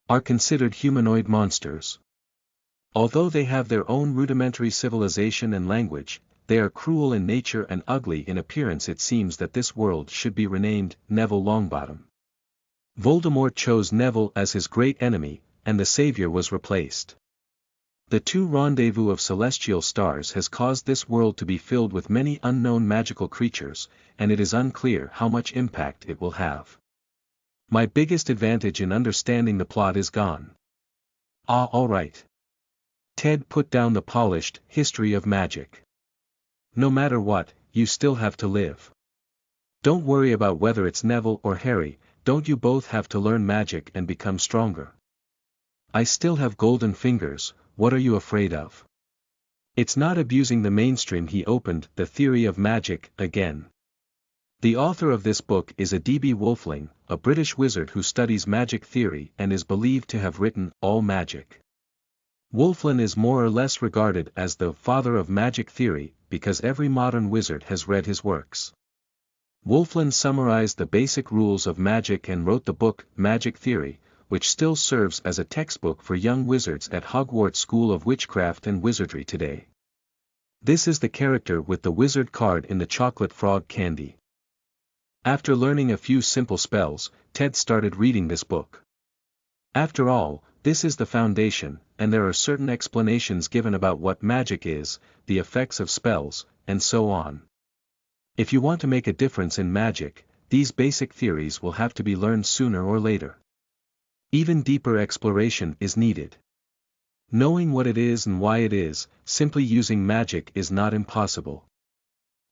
are considered humanoid monsters. Although they have their own rudimentary civilization and language, they are cruel in nature and ugly in appearance. It seems that this world should be renamed Neville Longbottom. Voldemort chose Neville as his great enemy, and the savior was replaced. The two rendezvous of celestial stars has caused this world to be filled with many unknown magical creatures, and it is unclear how much impact it will have. My biggest advantage in understanding the plot is gone. Alright. Ted put down the polished history of magic. No matter what, you still have to live. Don't worry about whether it's Neville or Harry, don't you both have to learn magic and become stronger? I still have golden fingers, what are you afraid of? It's not abusing the mainstream. He opened The Theory of Magic again. The author of this book is a D.B. Wolfling, a British wizard who studies magic theory and is believed to have written All Magic. Wolfling is more or less regarded as the father of magic theory, because every modern wizard has read his works. Wolfling summarized the basic rules of magic and wrote the book Magic Theory, which still serves as a textbook for young wizards at Hogwarts School of Witchcraft and Wizardry today. This is the character with the wizard card in the chocolate frog candy. After learning a few simple spells, Ted started reading this book. After all, this is the foundation, and there are certain explanations given about what magic is, the effects of spells, and so on. If you want to make a difference in magic, these basic theories will have to be learned sooner or later. Even deeper exploration is needed. Knowing what it is and why it is, simply using magic is not impossible.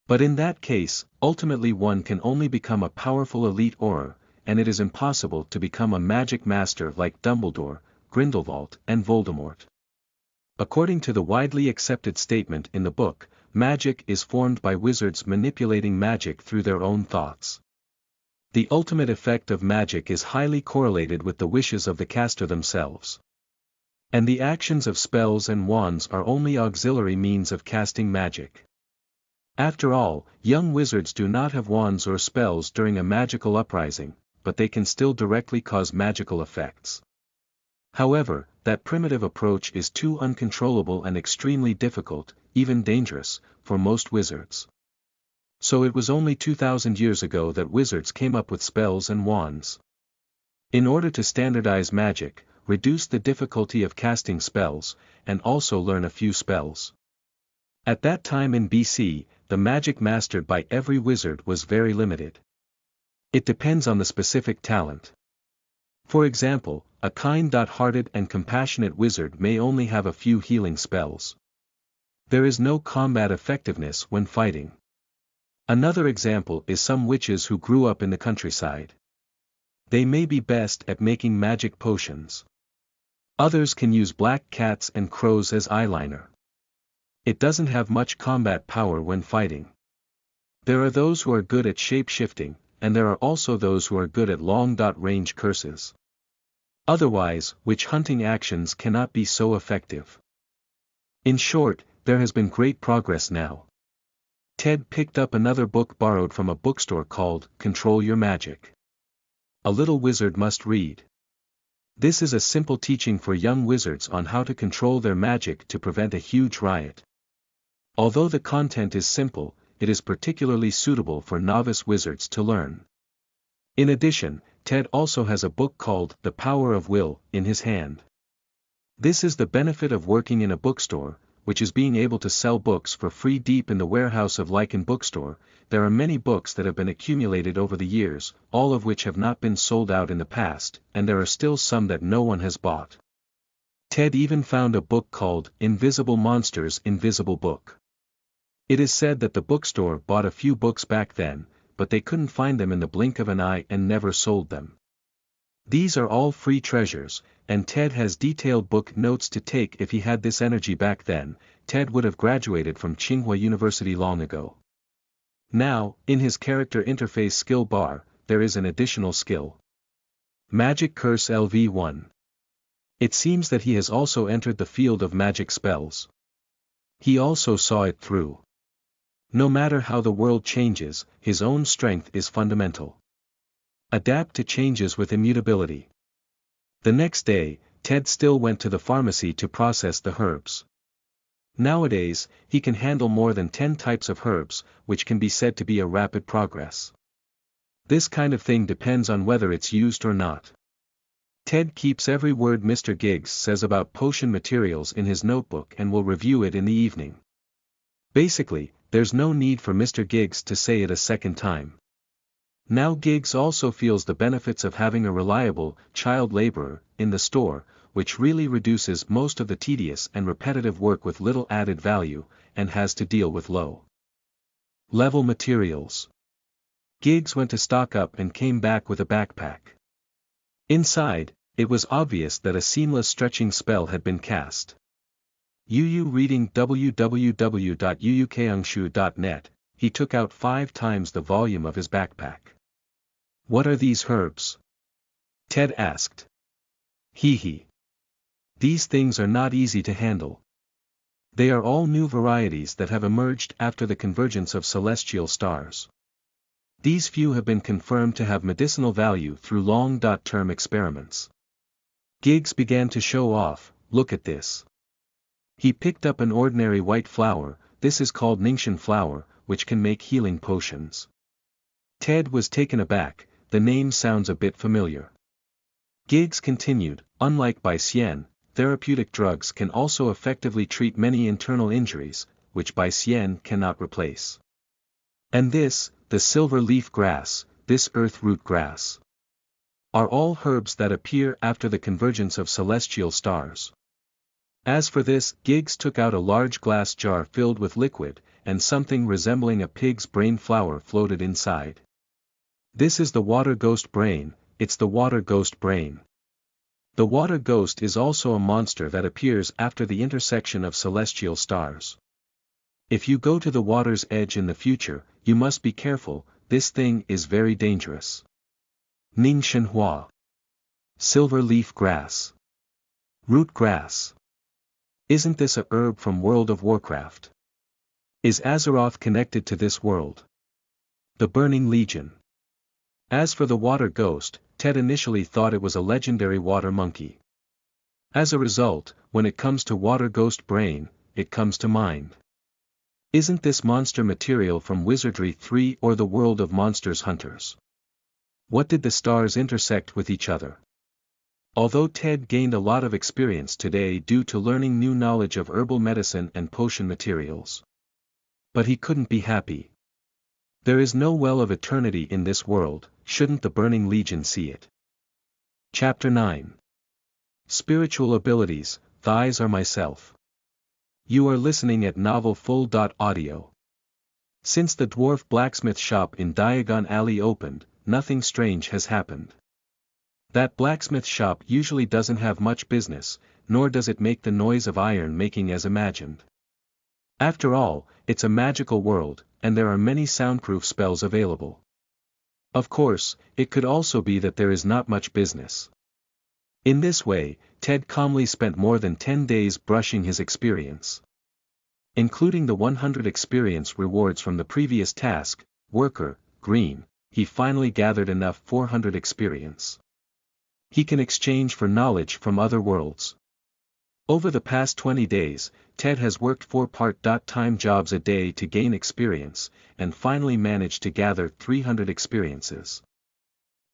But in that case, ultimately one can only become a powerful elite auror, and it is impossible to become a magic master like Dumbledore, Grindelwald, and Voldemort. According to the widely accepted statement in the book, magic is formed by wizards manipulating magic through their own thoughts. The ultimate effect of magic is highly correlated with the wishes of the caster themselves. And the actions of spells and wands are only auxiliary means of casting magic. After all, young wizards do not have wands or spells during a magical uprising, but they can still directly cause magical effects. However, that primitive approach is too uncontrollable and extremely difficult, even dangerous, for most wizards. So it was only 2,000 years ago that wizards came up with spells and wands. In order to standardize magic, reduce the difficulty of casting spells, and also learn a few spells. At that time in BC, the magic mastered by every wizard was very limited. It depends on the specific talent. For example, a kind-hearted and compassionate wizard may only have a few healing spells. There is no combat effectiveness when fighting. Another example is some witches who grew up in the countryside. They may be best at making magic potions. Others can use black cats and crows as eyeliner. It doesn't have much combat power when fighting. There are those who are good at shape-shifting, and there are also those who are good at long-range curses. Otherwise, witch hunting actions cannot be so effective. In short, there has been great progress now. Ted picked up another book borrowed from a bookstore called Control Your Magic. A Little Wizard Must Read. This is a simple teaching for young wizards on how to control their magic to prevent a huge riot. Although the content is simple, it is particularly suitable for novice wizards to learn. In addition, Ted also has a book called The Power of Will in his hand. This is the benefit of working in a bookstore, which is being able to sell books for free deep in the warehouse of Lycan Bookstore. There are many books that have been accumulated over the years, all of which have not been sold out in the past, and there are still some that no one has bought. Ted even found a book called Invisible Monsters Invisible Book. It is said that the bookstore bought a few books back then, but they couldn't find them in the blink of an eye and never sold them. These are all free treasures, and Ted has detailed book notes to take. If he had this energy back then, Ted would have graduated from Tsinghua University long ago. Now, in his character interface skill bar, there is an additional skill. Magic Curse LV1. It seems that he has also entered the field of magic spells. He also saw it through. No matter how the world changes, his own strength is fundamental. Adapt to changes with immutability. The next day, Ted still went to the pharmacy to process the herbs. Nowadays, he can handle more than 10 types of herbs, which can be said to be a rapid progress. This kind of thing depends on whether it's used or not. Ted keeps every word Mr. Giggs says about potion materials in his notebook and will review it in the evening. Basically, there's no need for Mr. Giggs to say it a second time. Now Giggs also feels the benefits of having a reliable child laborer in the store, which really reduces most of the tedious and repetitive work with little added value, and has to deal with low-level materials. Giggs went to stock up and came back with a backpack. Inside, it was obvious that a seamless stretching spell had been cast. Yu reading www.yuukangshu.net, he took out 5 times the volume of his backpack. What are these herbs? Ted asked. Hee. These things are not easy to handle. They are all new varieties that have emerged after the convergence of celestial stars. These few have been confirmed to have medicinal value through long-term experiments. Giggs began to show off. Look at this. He picked up an ordinary white flower. This is called Ningxian flower, which can make healing potions. Ted was taken aback. The name sounds a bit familiar. Giggs continued, unlike Baisien, therapeutic drugs can also effectively treat many internal injuries, which Baisien cannot replace. And this, the silver leaf grass, this earth root grass, are all herbs that appear after the convergence of celestial stars. As for this, Giggs took out a large glass jar filled with liquid, and something resembling a pig's brain flower floated inside. This is the water ghost brain. It's the water ghost brain. The water ghost is also a monster that appears after the intersection of celestial stars. If you go to the water's edge in the future, you must be careful. This thing is very dangerous. Ningxian Hua. Silver leaf grass. Root grass. Isn't this a herb from World of Warcraft? Is Azeroth connected to this world? The Burning Legion. As for the water ghost, Ted initially thought it was a legendary water monkey. As a result, when it comes to water ghost brain, it comes to mind. Isn't this monster material from Wizardry 3 or the World of Monsters Hunters? What did the stars intersect with each other? Although Ted gained a lot of experience today due to learning new knowledge of herbal medicine and potion materials. But he couldn't be happy. There is no well of eternity in this world. Shouldn't the Burning Legion see it? Chapter 9. Spiritual Abilities, Thighs are Myself. You are listening at novelfull.audio. Since the dwarf blacksmith shop in Diagon Alley opened, nothing strange has happened. That blacksmith shop usually doesn't have much business, nor does it make the noise of iron making as imagined. After all, it's a magical world, and there are many soundproof spells available. Of course, it could also be that there is not much business. In this way, Ted calmly spent more than 10 days brushing his experience. Including the 100 experience rewards from the previous task, worker, green, he finally gathered enough 400 experience. He can exchange for knowledge from other worlds. Over the past 20 days, Ted has worked 4 part-time jobs a day to gain experience, and finally managed to gather 300 experiences.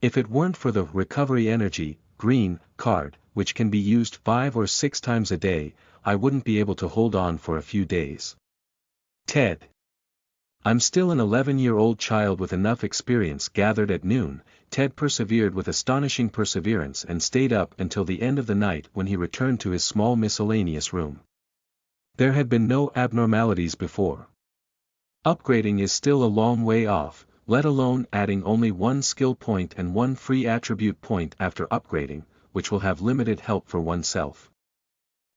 If it weren't for the recovery energy, green, card, which can be used 5 or 6 times a day, I wouldn't be able to hold on for a few days. Ted. I'm still an 11-year-old child with enough experience gathered at noon. Ted persevered with astonishing perseverance and stayed up until the end of the night when he returned to his small miscellaneous room. There had been no abnormalities before. Upgrading is still a long way off, let alone adding only one skill point and one free attribute point after upgrading, which will have limited help for oneself.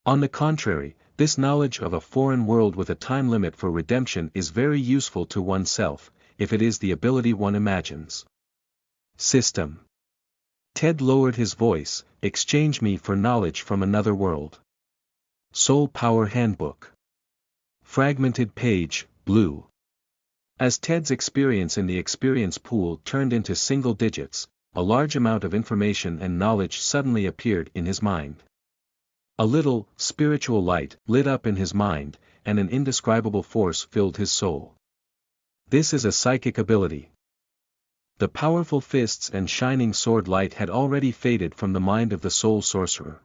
On the contrary, this knowledge of a foreign world with a time limit for redemption is very useful to oneself, if it is the ability one imagines. System. Ted lowered his voice, exchange me for knowledge from another world. Soul Power Handbook. Fragmented page, blue. As Ted's experience in the experience pool turned into single digits, a large amount of information and knowledge suddenly appeared in his mind. A little, spiritual light lit up in his mind, and an indescribable force filled his soul. This is a psychic ability. The powerful fists and shining sword light had already faded from the mind of the soul sorcerer.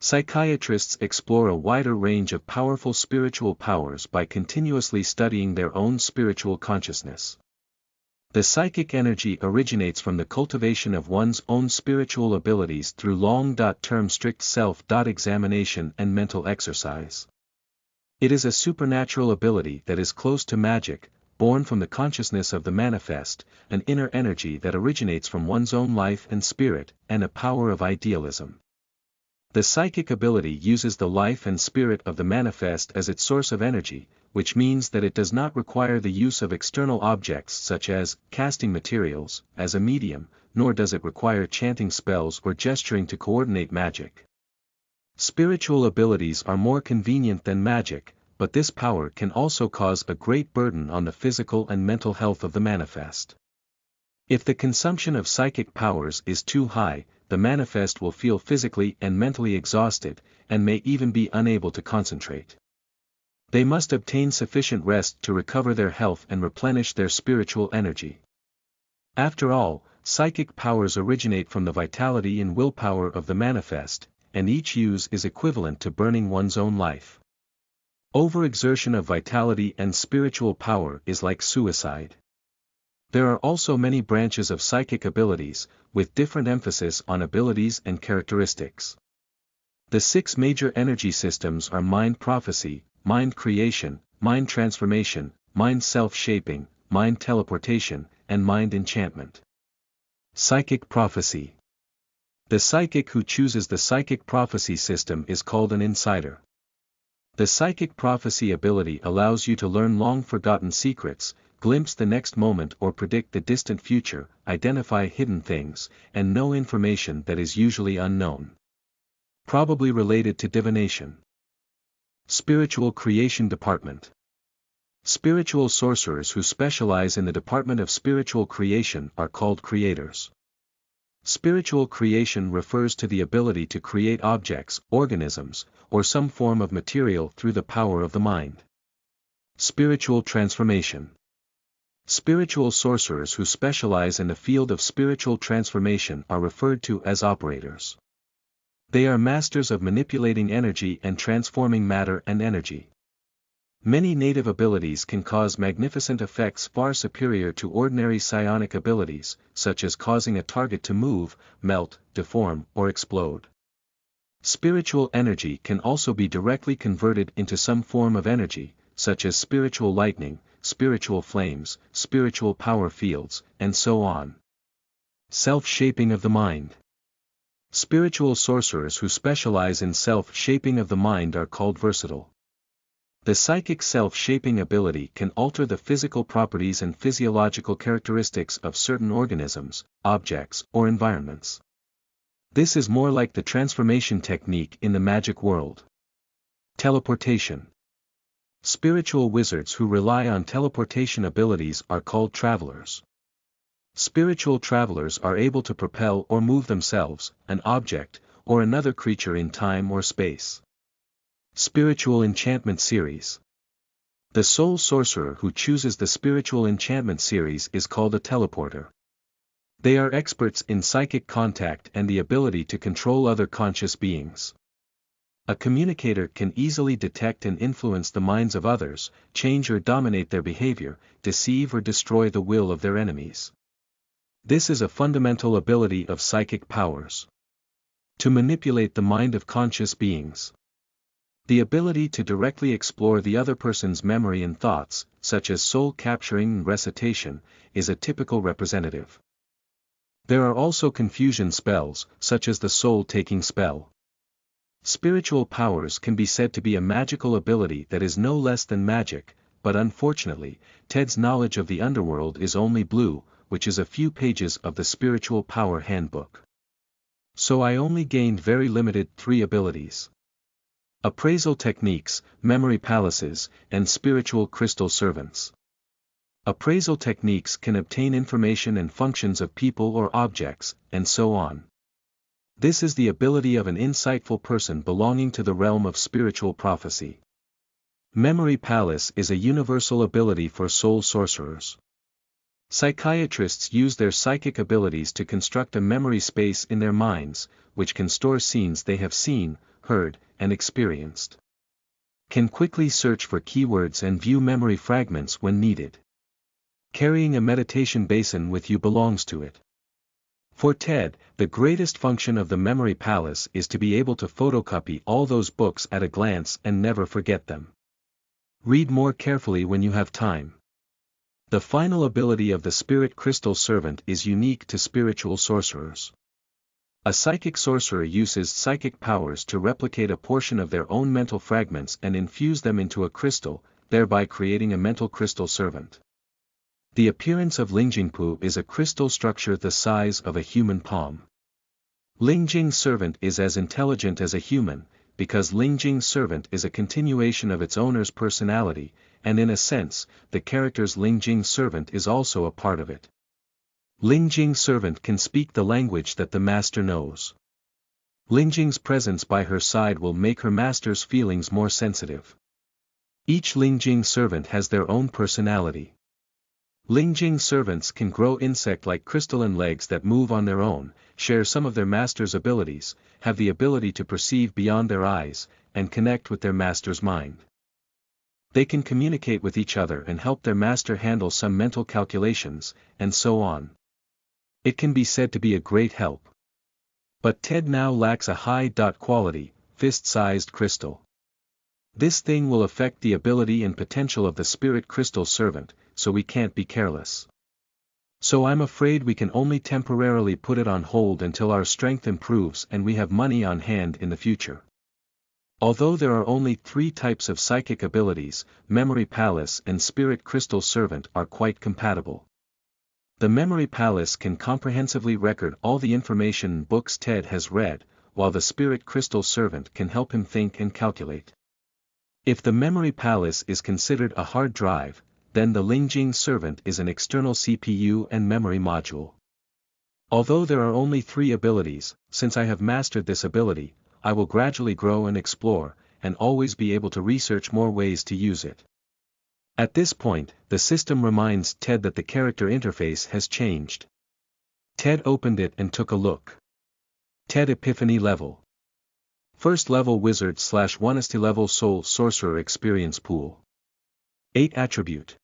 Psychiatrists explore a wider range of powerful spiritual powers by continuously studying their own spiritual consciousness. The psychic energy originates from the cultivation of one's own spiritual abilities through long-term strict self-examination and mental exercise. It is a supernatural ability that is close to magic, born from the consciousness of the manifest, an inner energy that originates from one's own life and spirit, and a power of idealism. The psychic ability uses the life and spirit of the manifest as its source of energy, which means that it does not require the use of external objects such as casting materials as a medium, nor does it require chanting spells or gesturing to coordinate magic. Spiritual abilities are more convenient than magic, but this power can also cause a great burden on the physical and mental health of the manifest. If the consumption of psychic powers is too high, the manifest will feel physically and mentally exhausted, and may even be unable to concentrate. They must obtain sufficient rest to recover their health and replenish their spiritual energy. After all, psychic powers originate from the vitality and willpower of the manifest, and each use is equivalent to burning one's own life. Overexertion of vitality and spiritual power is like suicide. There are also many branches of psychic abilities, with different emphasis on abilities and characteristics. The 6 major energy systems are mind prophecy, mind creation, mind transformation, mind self-shaping, mind teleportation, and mind enchantment. Psychic prophecy. The psychic who chooses the psychic prophecy system is called an insider. The psychic prophecy ability allows you to learn long-forgotten secrets, glimpse the next moment or predict the distant future, identify hidden things, and know information that is usually unknown. Probably related to divination. Spiritual Creation Department. Spiritual sorcerers who specialize in the department of spiritual creation are called creators. Spiritual creation refers to the ability to create objects, organisms, or some form of material through the power of the mind. Spiritual transformation. Spiritual sorcerers who specialize in the field of spiritual transformation are referred to as operators. They are masters of manipulating energy and transforming matter and energy. Many native abilities can cause magnificent effects far superior to ordinary psionic abilities, such as causing a target to move, melt, deform, or explode. Spiritual energy can also be directly converted into some form of energy, such as spiritual lightning, spiritual flames, spiritual power fields, and so on. Self-shaping of the mind. Spiritual sorcerers who specialize in self-shaping of the mind are called versatile. The psychic self-shaping ability can alter the physical properties and physiological characteristics of certain organisms, objects, or environments. This is more like the transformation technique in the magic world. Teleportation. Spiritual wizards who rely on teleportation abilities are called travelers. Spiritual travelers are able to propel or move themselves, an object, or another creature in time or space. Spiritual Enchantment Series. The soul sorcerer who chooses the Spiritual Enchantment Series is called a teleporter. They are experts in psychic contact and the ability to control other conscious beings. A communicator can easily detect and influence the minds of others, change or dominate their behavior, deceive or destroy the will of their enemies. This is a fundamental ability of psychic powers. To manipulate the mind of conscious beings. The ability to directly explore the other person's memory and thoughts, such as soul capturing and recitation, is a typical representative. There are also confusion spells, such as the soul-taking spell. Spiritual powers can be said to be a magical ability that is no less than magic, but unfortunately, Ted's knowledge of the underworld is only blue, which is a few pages of the Spiritual Power Handbook. So I only gained very limited 3 abilities. Appraisal techniques, memory palaces, and spiritual crystal servants. Appraisal techniques can obtain information and functions of people or objects, and so on. This is the ability of an insightful person belonging to the realm of spiritual prophecy. Memory palace is a universal ability for soul sorcerers. Psychiatrists use their psychic abilities to construct a memory space in their minds, which can store scenes they have seen, heard, and experienced. Can quickly search for keywords and view memory fragments when needed. Carrying a meditation basin with you belongs to it. For Ted, the greatest function of the memory palace is to be able to photocopy all those books at a glance and never forget them. Read more carefully when you have time. The final ability of the Spirit Crystal Servant is unique to spiritual sorcerers. A psychic sorcerer uses psychic powers to replicate a portion of their own mental fragments and infuse them into a crystal, thereby creating a mental crystal servant. The appearance of Lingjingpu is a crystal structure the size of a human palm. Lingjing's servant is as intelligent as a human, because Lingjing's servant is a continuation of its owner's personality, and in a sense, the character's Lingjing's servant is also a part of it. Lingjing's servant can speak the language that the master knows. Lingjing's presence by her side will make her master's feelings more sensitive. Each Lingjing servant has their own personality. Lingjing servants can grow insect-like crystalline legs that move on their own, share some of their master's abilities, have the ability to perceive beyond their eyes, and connect with their master's mind. They can communicate with each other and help their master handle some mental calculations, and so on. It can be said to be a great help. But Ted now lacks a high-quality, fist-sized crystal. This thing will affect the ability and potential of the Spirit Crystal Servant, so we can't be careless. So I'm afraid we can only temporarily put it on hold until our strength improves and we have money on hand in the future. Although there are only 3 types of psychic abilities, Memory Palace and Spirit Crystal Servant are quite compatible. The Memory Palace can comprehensively record all the information and books Ted has read, while the Spirit Crystal Servant can help him think and calculate. If the Memory Palace is considered a hard drive, then the Lingjing Servant is an external CPU and memory module. Although there are only 3 abilities, since I have mastered this ability, I will gradually grow and explore, and always be able to research more ways to use it. At this point, the system reminds Ted that the character interface has changed. Ted opened it and took a look. Ted Epiphany Level. First level Wizard / 1st level Soul Sorcerer Experience Pool. 8 Attribute.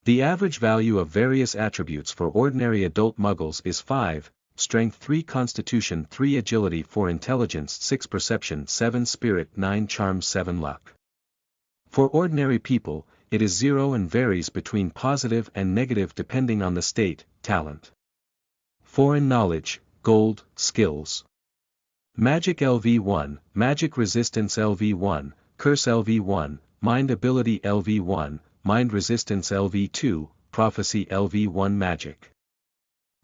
The average value of various attributes for ordinary adult muggles is 5, Strength 3 Constitution 3 Agility 4 Intelligence 6 Perception 7 Spirit 9 Charm 7 Luck. For ordinary people, it is 0 and varies between positive and negative depending on the state, talent. Foreign Knowledge, Gold, Skills. Magic LV1, Magic Resistance LV1, Curse LV1, Mind Ability LV1, Mind Resistance LV2, Prophecy LV1 Magic.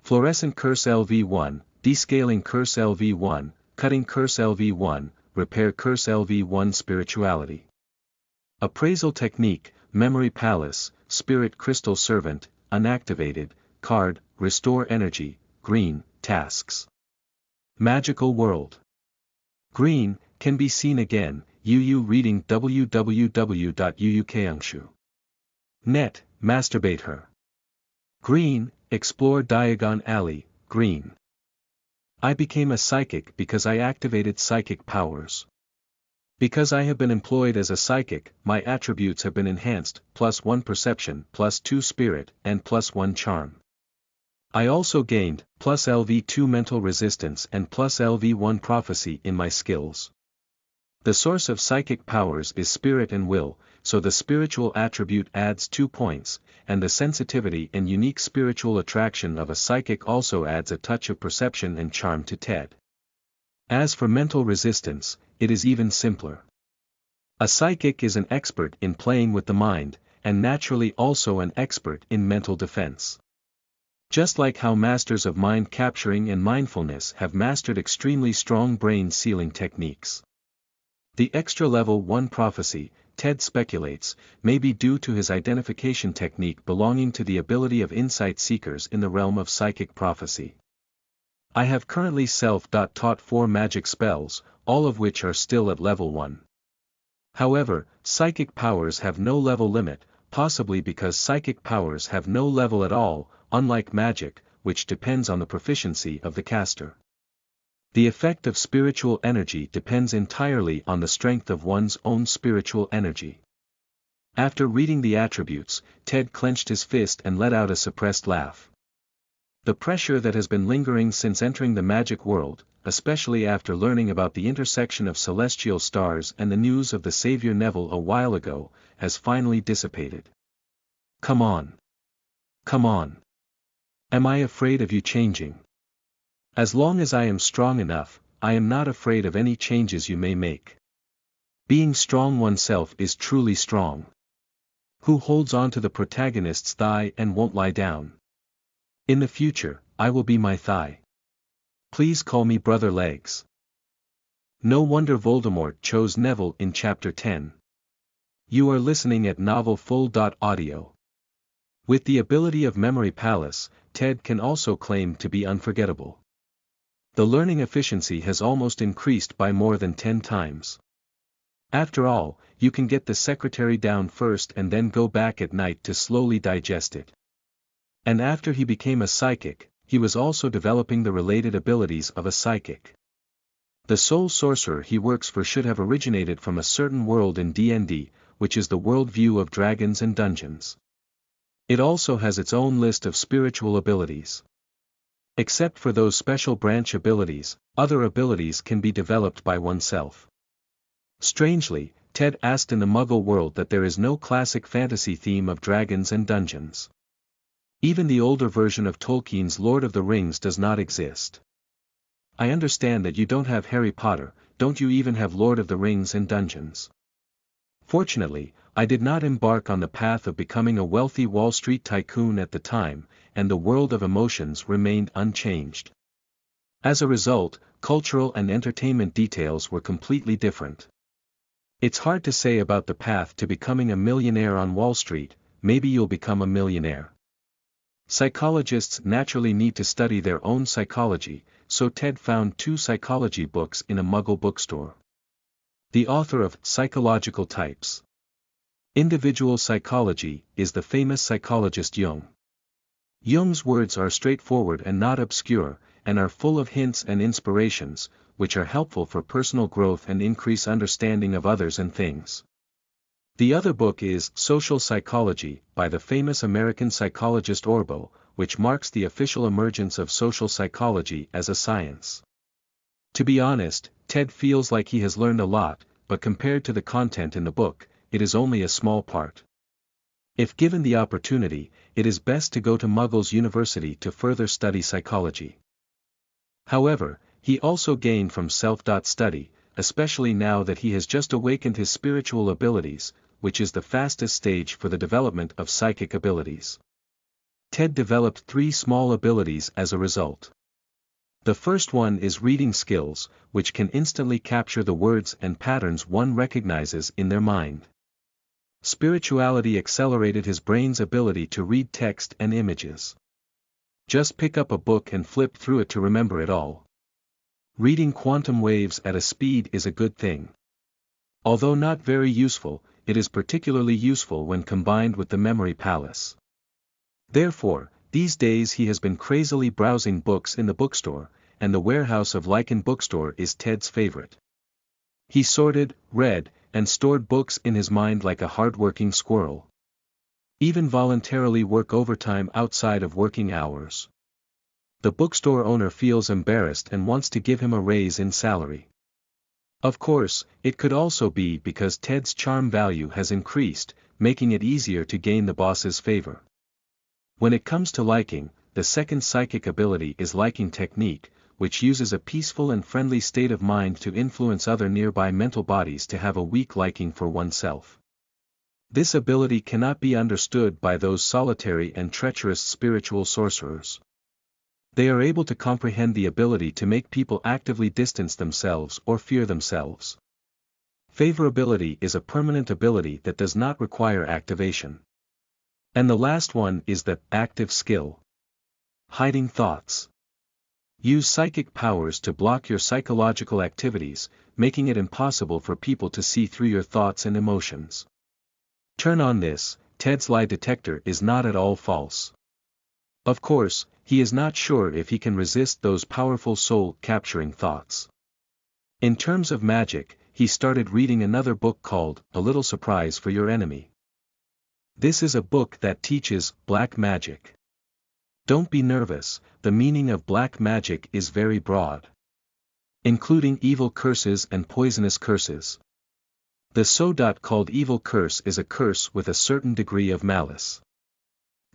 Fluorescent Curse LV1, Descaling Curse LV1, Cutting Curse LV1, Repair Curse LV1 Spirituality. Appraisal Technique, Memory Palace, Spirit Crystal Servant, Unactivated, Card, Restore Energy, Green, Tasks. Magical World. Green, can be seen again, UU reading www.uukangshu.net, masturbate her. Green, explore Diagon Alley, green. I became a psychic because I activated psychic powers. Because I have been employed as a psychic, my attributes have been enhanced, +1 perception, +2 spirit, and +1 charm. I also gained, +LV2 mental resistance and +LV1 prophecy in my skills. The source of psychic powers is spirit and will, so the spiritual attribute adds 2 points, and the sensitivity and unique spiritual attraction of a psychic also adds a touch of perception and charm to TED. As for mental resistance, it is even simpler. A psychic is an expert in playing with the mind, and naturally also an expert in mental defense. Just like how masters of mind capturing and mindfulness have mastered extremely strong brain sealing techniques. The extra level 1 prophecy, TED speculates, may be due to his identification technique belonging to the ability of insight seekers in the realm of psychic prophecy. I have currently self-taught 4 magic spells, all of which are still at level 1. However, psychic powers have no level limit, possibly because psychic powers have no level at all, unlike magic, which depends on the proficiency of the caster. The effect of spiritual energy depends entirely on the strength of one's own spiritual energy. After reading the attributes, TED clenched his fist and let out a suppressed laugh. The pressure that has been lingering since entering the magic world, especially after learning about the intersection of celestial stars and the news of the savior Neville a while ago, has finally dissipated. Come on. Come on. Am I afraid of you changing? As long as I am strong enough, I am not afraid of any changes you may make. Being strong oneself is truly strong. Who holds on to the protagonist's thigh and won't lie down? In the future, I will be my thigh. Please call me Brother Legs. No wonder Voldemort chose Neville in Chapter 10. You are listening at novelfull.audio. With the ability of Memory Palace, TED can also claim to be unforgettable. The learning efficiency has almost increased by more than 10 times. After all, you can get the secretary down first and then go back at night to slowly digest it. And after he became a psychic, he was also developing the related abilities of a psychic. The sole sorcerer he works for should have originated from a certain world in D&D, which is the worldview of dragons and dungeons. It also has its own list of spiritual abilities. Except for those special branch abilities, other abilities can be developed by oneself. Strangely, TED asked in the Muggle world that there is no classic fantasy theme of dragons and dungeons. Even the older version of Tolkien's Lord of the Rings does not exist. I understand that you don't have Harry Potter, don't you even have Lord of the Rings and dungeons? Fortunately, I did not embark on the path of becoming a wealthy Wall Street tycoon at the time, and the world of emotions remained unchanged. As a result, cultural and entertainment details were completely different. It's hard to say about the path to becoming a millionaire on Wall Street. Maybe you'll become a millionaire. Psychologists naturally need to study their own psychology, so TED found 2 psychology books in a Muggle bookstore. The author of Psychological Types. Individual Psychology is the famous psychologist Jung. Jung's words are straightforward and not obscure, and are full of hints and inspirations, which are helpful for personal growth and increase understanding of others and things. The other book is Social Psychology, by the famous American psychologist Orbo, which marks the official emergence of social psychology as a science. To be honest, TED feels like he has learned a lot, but compared to the content in the book, it is only a small part. If given the opportunity, it is best to go to Muggles University to further study psychology. However, he also gained from self-study, especially now that he has just awakened his spiritual abilities, which is the fastest stage for the development of psychic abilities. TED developed 3 small abilities as a result. The first one is reading skills, which can instantly capture the words and patterns one recognizes in their mind. Spirituality accelerated his brain's ability to read text and images. Just pick up a book and flip through it to remember it all. Reading quantum waves at a speed is a good thing. Although not very useful, it is particularly useful when combined with the Memory Palace. Therefore, these days he has been crazily browsing books in the bookstore, and the Warehouse of Lycan bookstore is TED's favorite. He sorted, read, and stored books in his mind like a hard-working squirrel. Even voluntarily work overtime outside of working hours. The bookstore owner feels embarrassed and wants to give him a raise in salary. Of course, it could also be because Ted's charm value has increased, making it easier to gain the boss's favor. When it comes to liking, the second psychic ability is liking technique, which uses a peaceful and friendly state of mind to influence other nearby mental bodies to have a weak liking for oneself. This ability cannot be understood by those solitary and treacherous spiritual sorcerers. They are able to comprehend the ability to make people actively distance themselves or fear themselves. Favorability is a permanent ability that does not require activation. And the last one is the active skill. Hiding thoughts. Use psychic powers to block your psychological activities, making it impossible for people to see through your thoughts and emotions. Turn on this, Ted's lie detector is not at all false. Of course, he is not sure if he can resist those powerful soul-capturing thoughts. In terms of magic, he started reading another book called A Little Surprise for Your Enemy. This is a book that teaches black magic. Don't be nervous, the meaning of black magic is very broad, including evil curses and poisonous curses. The so-called evil curse is a curse with a certain degree of malice.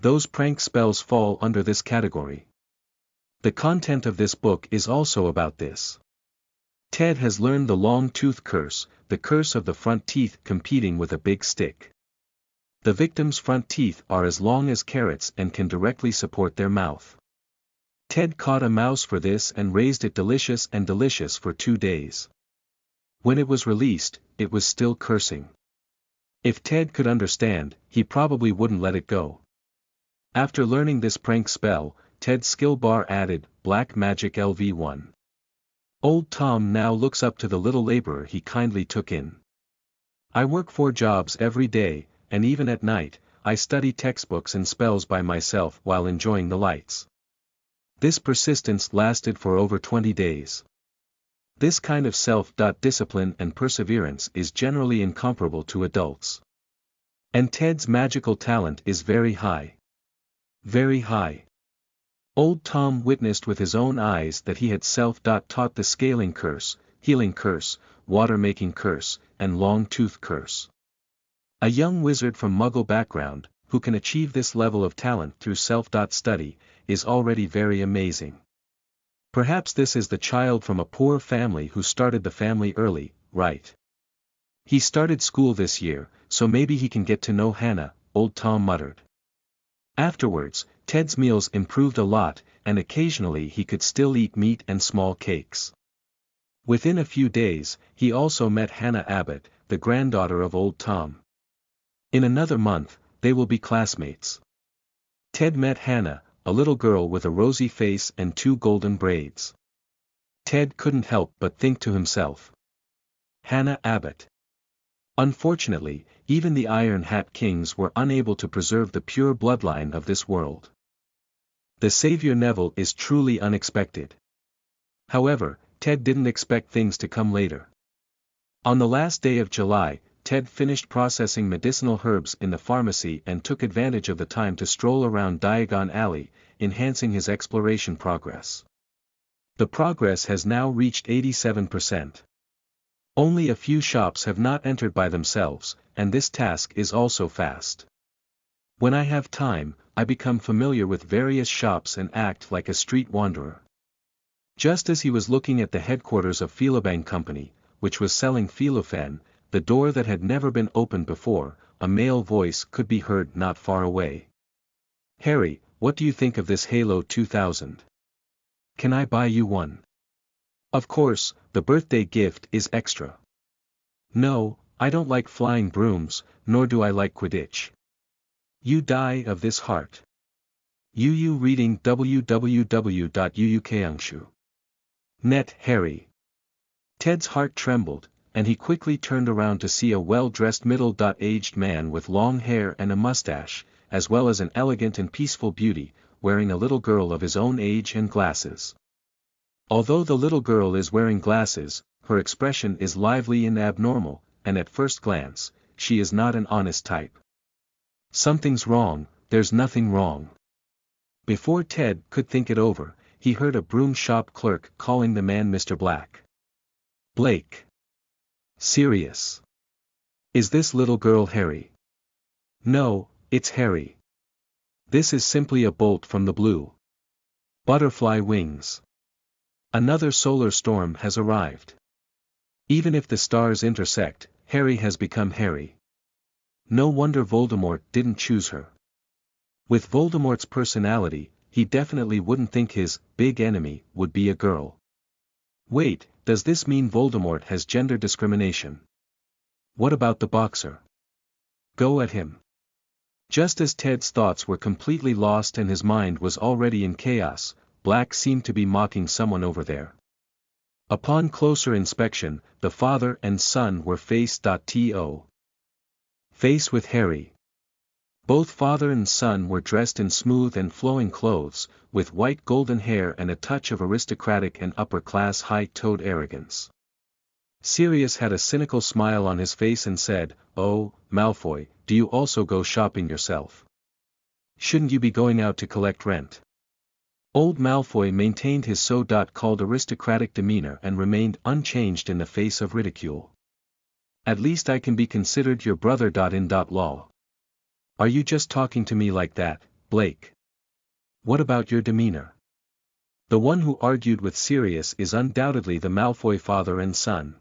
Those prank spells fall under this category. The content of this book is also about this. Ted has learned the long tooth curse, the curse of the front teeth competing with a big stick. The victim's front teeth are as long as carrots and can directly support their mouth. Ted caught a mouse for this and raised it delicious for 2 days. When it was released, it was still cursing. If Ted could understand, he probably wouldn't let it go. After learning this prank spell, Ted's skill bar added, Black Magic LV1. Old Tom now looks up to the little laborer he kindly took in. I work 4 jobs every day, and even at night, I study textbooks and spells by myself while enjoying the lights. This persistence lasted for over 20 days. This kind of self-discipline and perseverance is generally incomparable to adults. And Ted's magical talent is very high. Very high. Old Tom witnessed with his own eyes that he had self-taught the scaling curse, healing curse, water-making curse, and long-tooth curse. A young wizard from Muggle background, who can achieve this level of talent through self-study, is already very amazing. Perhaps this is the child from a poor family who started the family early, right? He started school this year, so maybe he can get to know Hannah, Old Tom muttered. Afterwards, Ted's meals improved a lot, and occasionally he could still eat meat and small cakes. Within a few days, he also met Hannah Abbott, the granddaughter of Old Tom. In another month, they will be classmates. Ted met Hannah, a little girl with a rosy face and 2 golden braids. Ted couldn't help but think to himself. Hannah Abbott. Unfortunately, even the Iron Hat Kings were unable to preserve the pure bloodline of this world. The savior Neville is truly unexpected. However, Ted didn't expect things to come later. On the last day of July, Ted finished processing medicinal herbs in the pharmacy and took advantage of the time to stroll around Diagon Alley, enhancing his exploration progress. The progress has now reached 87%. Only a few shops have not entered by themselves, and this task is also fast. When I have time, I become familiar with various shops and act like a street wanderer. Just as he was looking at the headquarters of Philobang Company, which was selling Philofen, the door that had never been opened before, a male voice could be heard not far away. Harry, what do you think of this Halo 2000? Can I buy you one? Of course, the birthday gift is extra. No, I don't like flying brooms, nor do I like Quidditch. You die of this heart. UU reading www.uukangshu.net Harry. Ted's heart trembled, and he quickly turned around to see a well-dressed middle-aged man with long hair and a mustache, as well as an elegant and peaceful beauty, wearing a little girl of his own age and glasses. Although the little girl is wearing glasses, her expression is lively and abnormal, and at first glance, she is not an honest type. Something's wrong, there's nothing wrong. Before Ted could think it over, he heard a broom shop clerk calling the man Mr. Black. Blake. Sirius. Is this little girl Harry? No, it's Harry. This is simply a bolt from the blue. Butterfly wings. Another solar storm has arrived. Even if the stars intersect, Harry has become Harry. No wonder Voldemort didn't choose her. With Voldemort's personality, he definitely wouldn't think his big enemy would be a girl. Wait, does this mean Voldemort has gender discrimination? What about the boxer? Go at him. Just as Ted's thoughts were completely lost and his mind was already in chaos, Black seemed to be mocking someone over there. Upon closer inspection, the father and son were face-to-face with Harry. Both father and son were dressed in smooth and flowing clothes, with white golden hair and a touch of aristocratic and upper-class high-toed arrogance. Sirius had a cynical smile on his face and said, "Oh, Malfoy, do you also go shopping yourself? Shouldn't you be going out to collect rent?" Old Malfoy maintained his so-called aristocratic demeanor and remained unchanged in the face of ridicule. "At least I can be considered your brother. Lol. Are you just talking to me like that, Blake? What about your demeanor?" The one who argued with Sirius is undoubtedly the Malfoy father and son.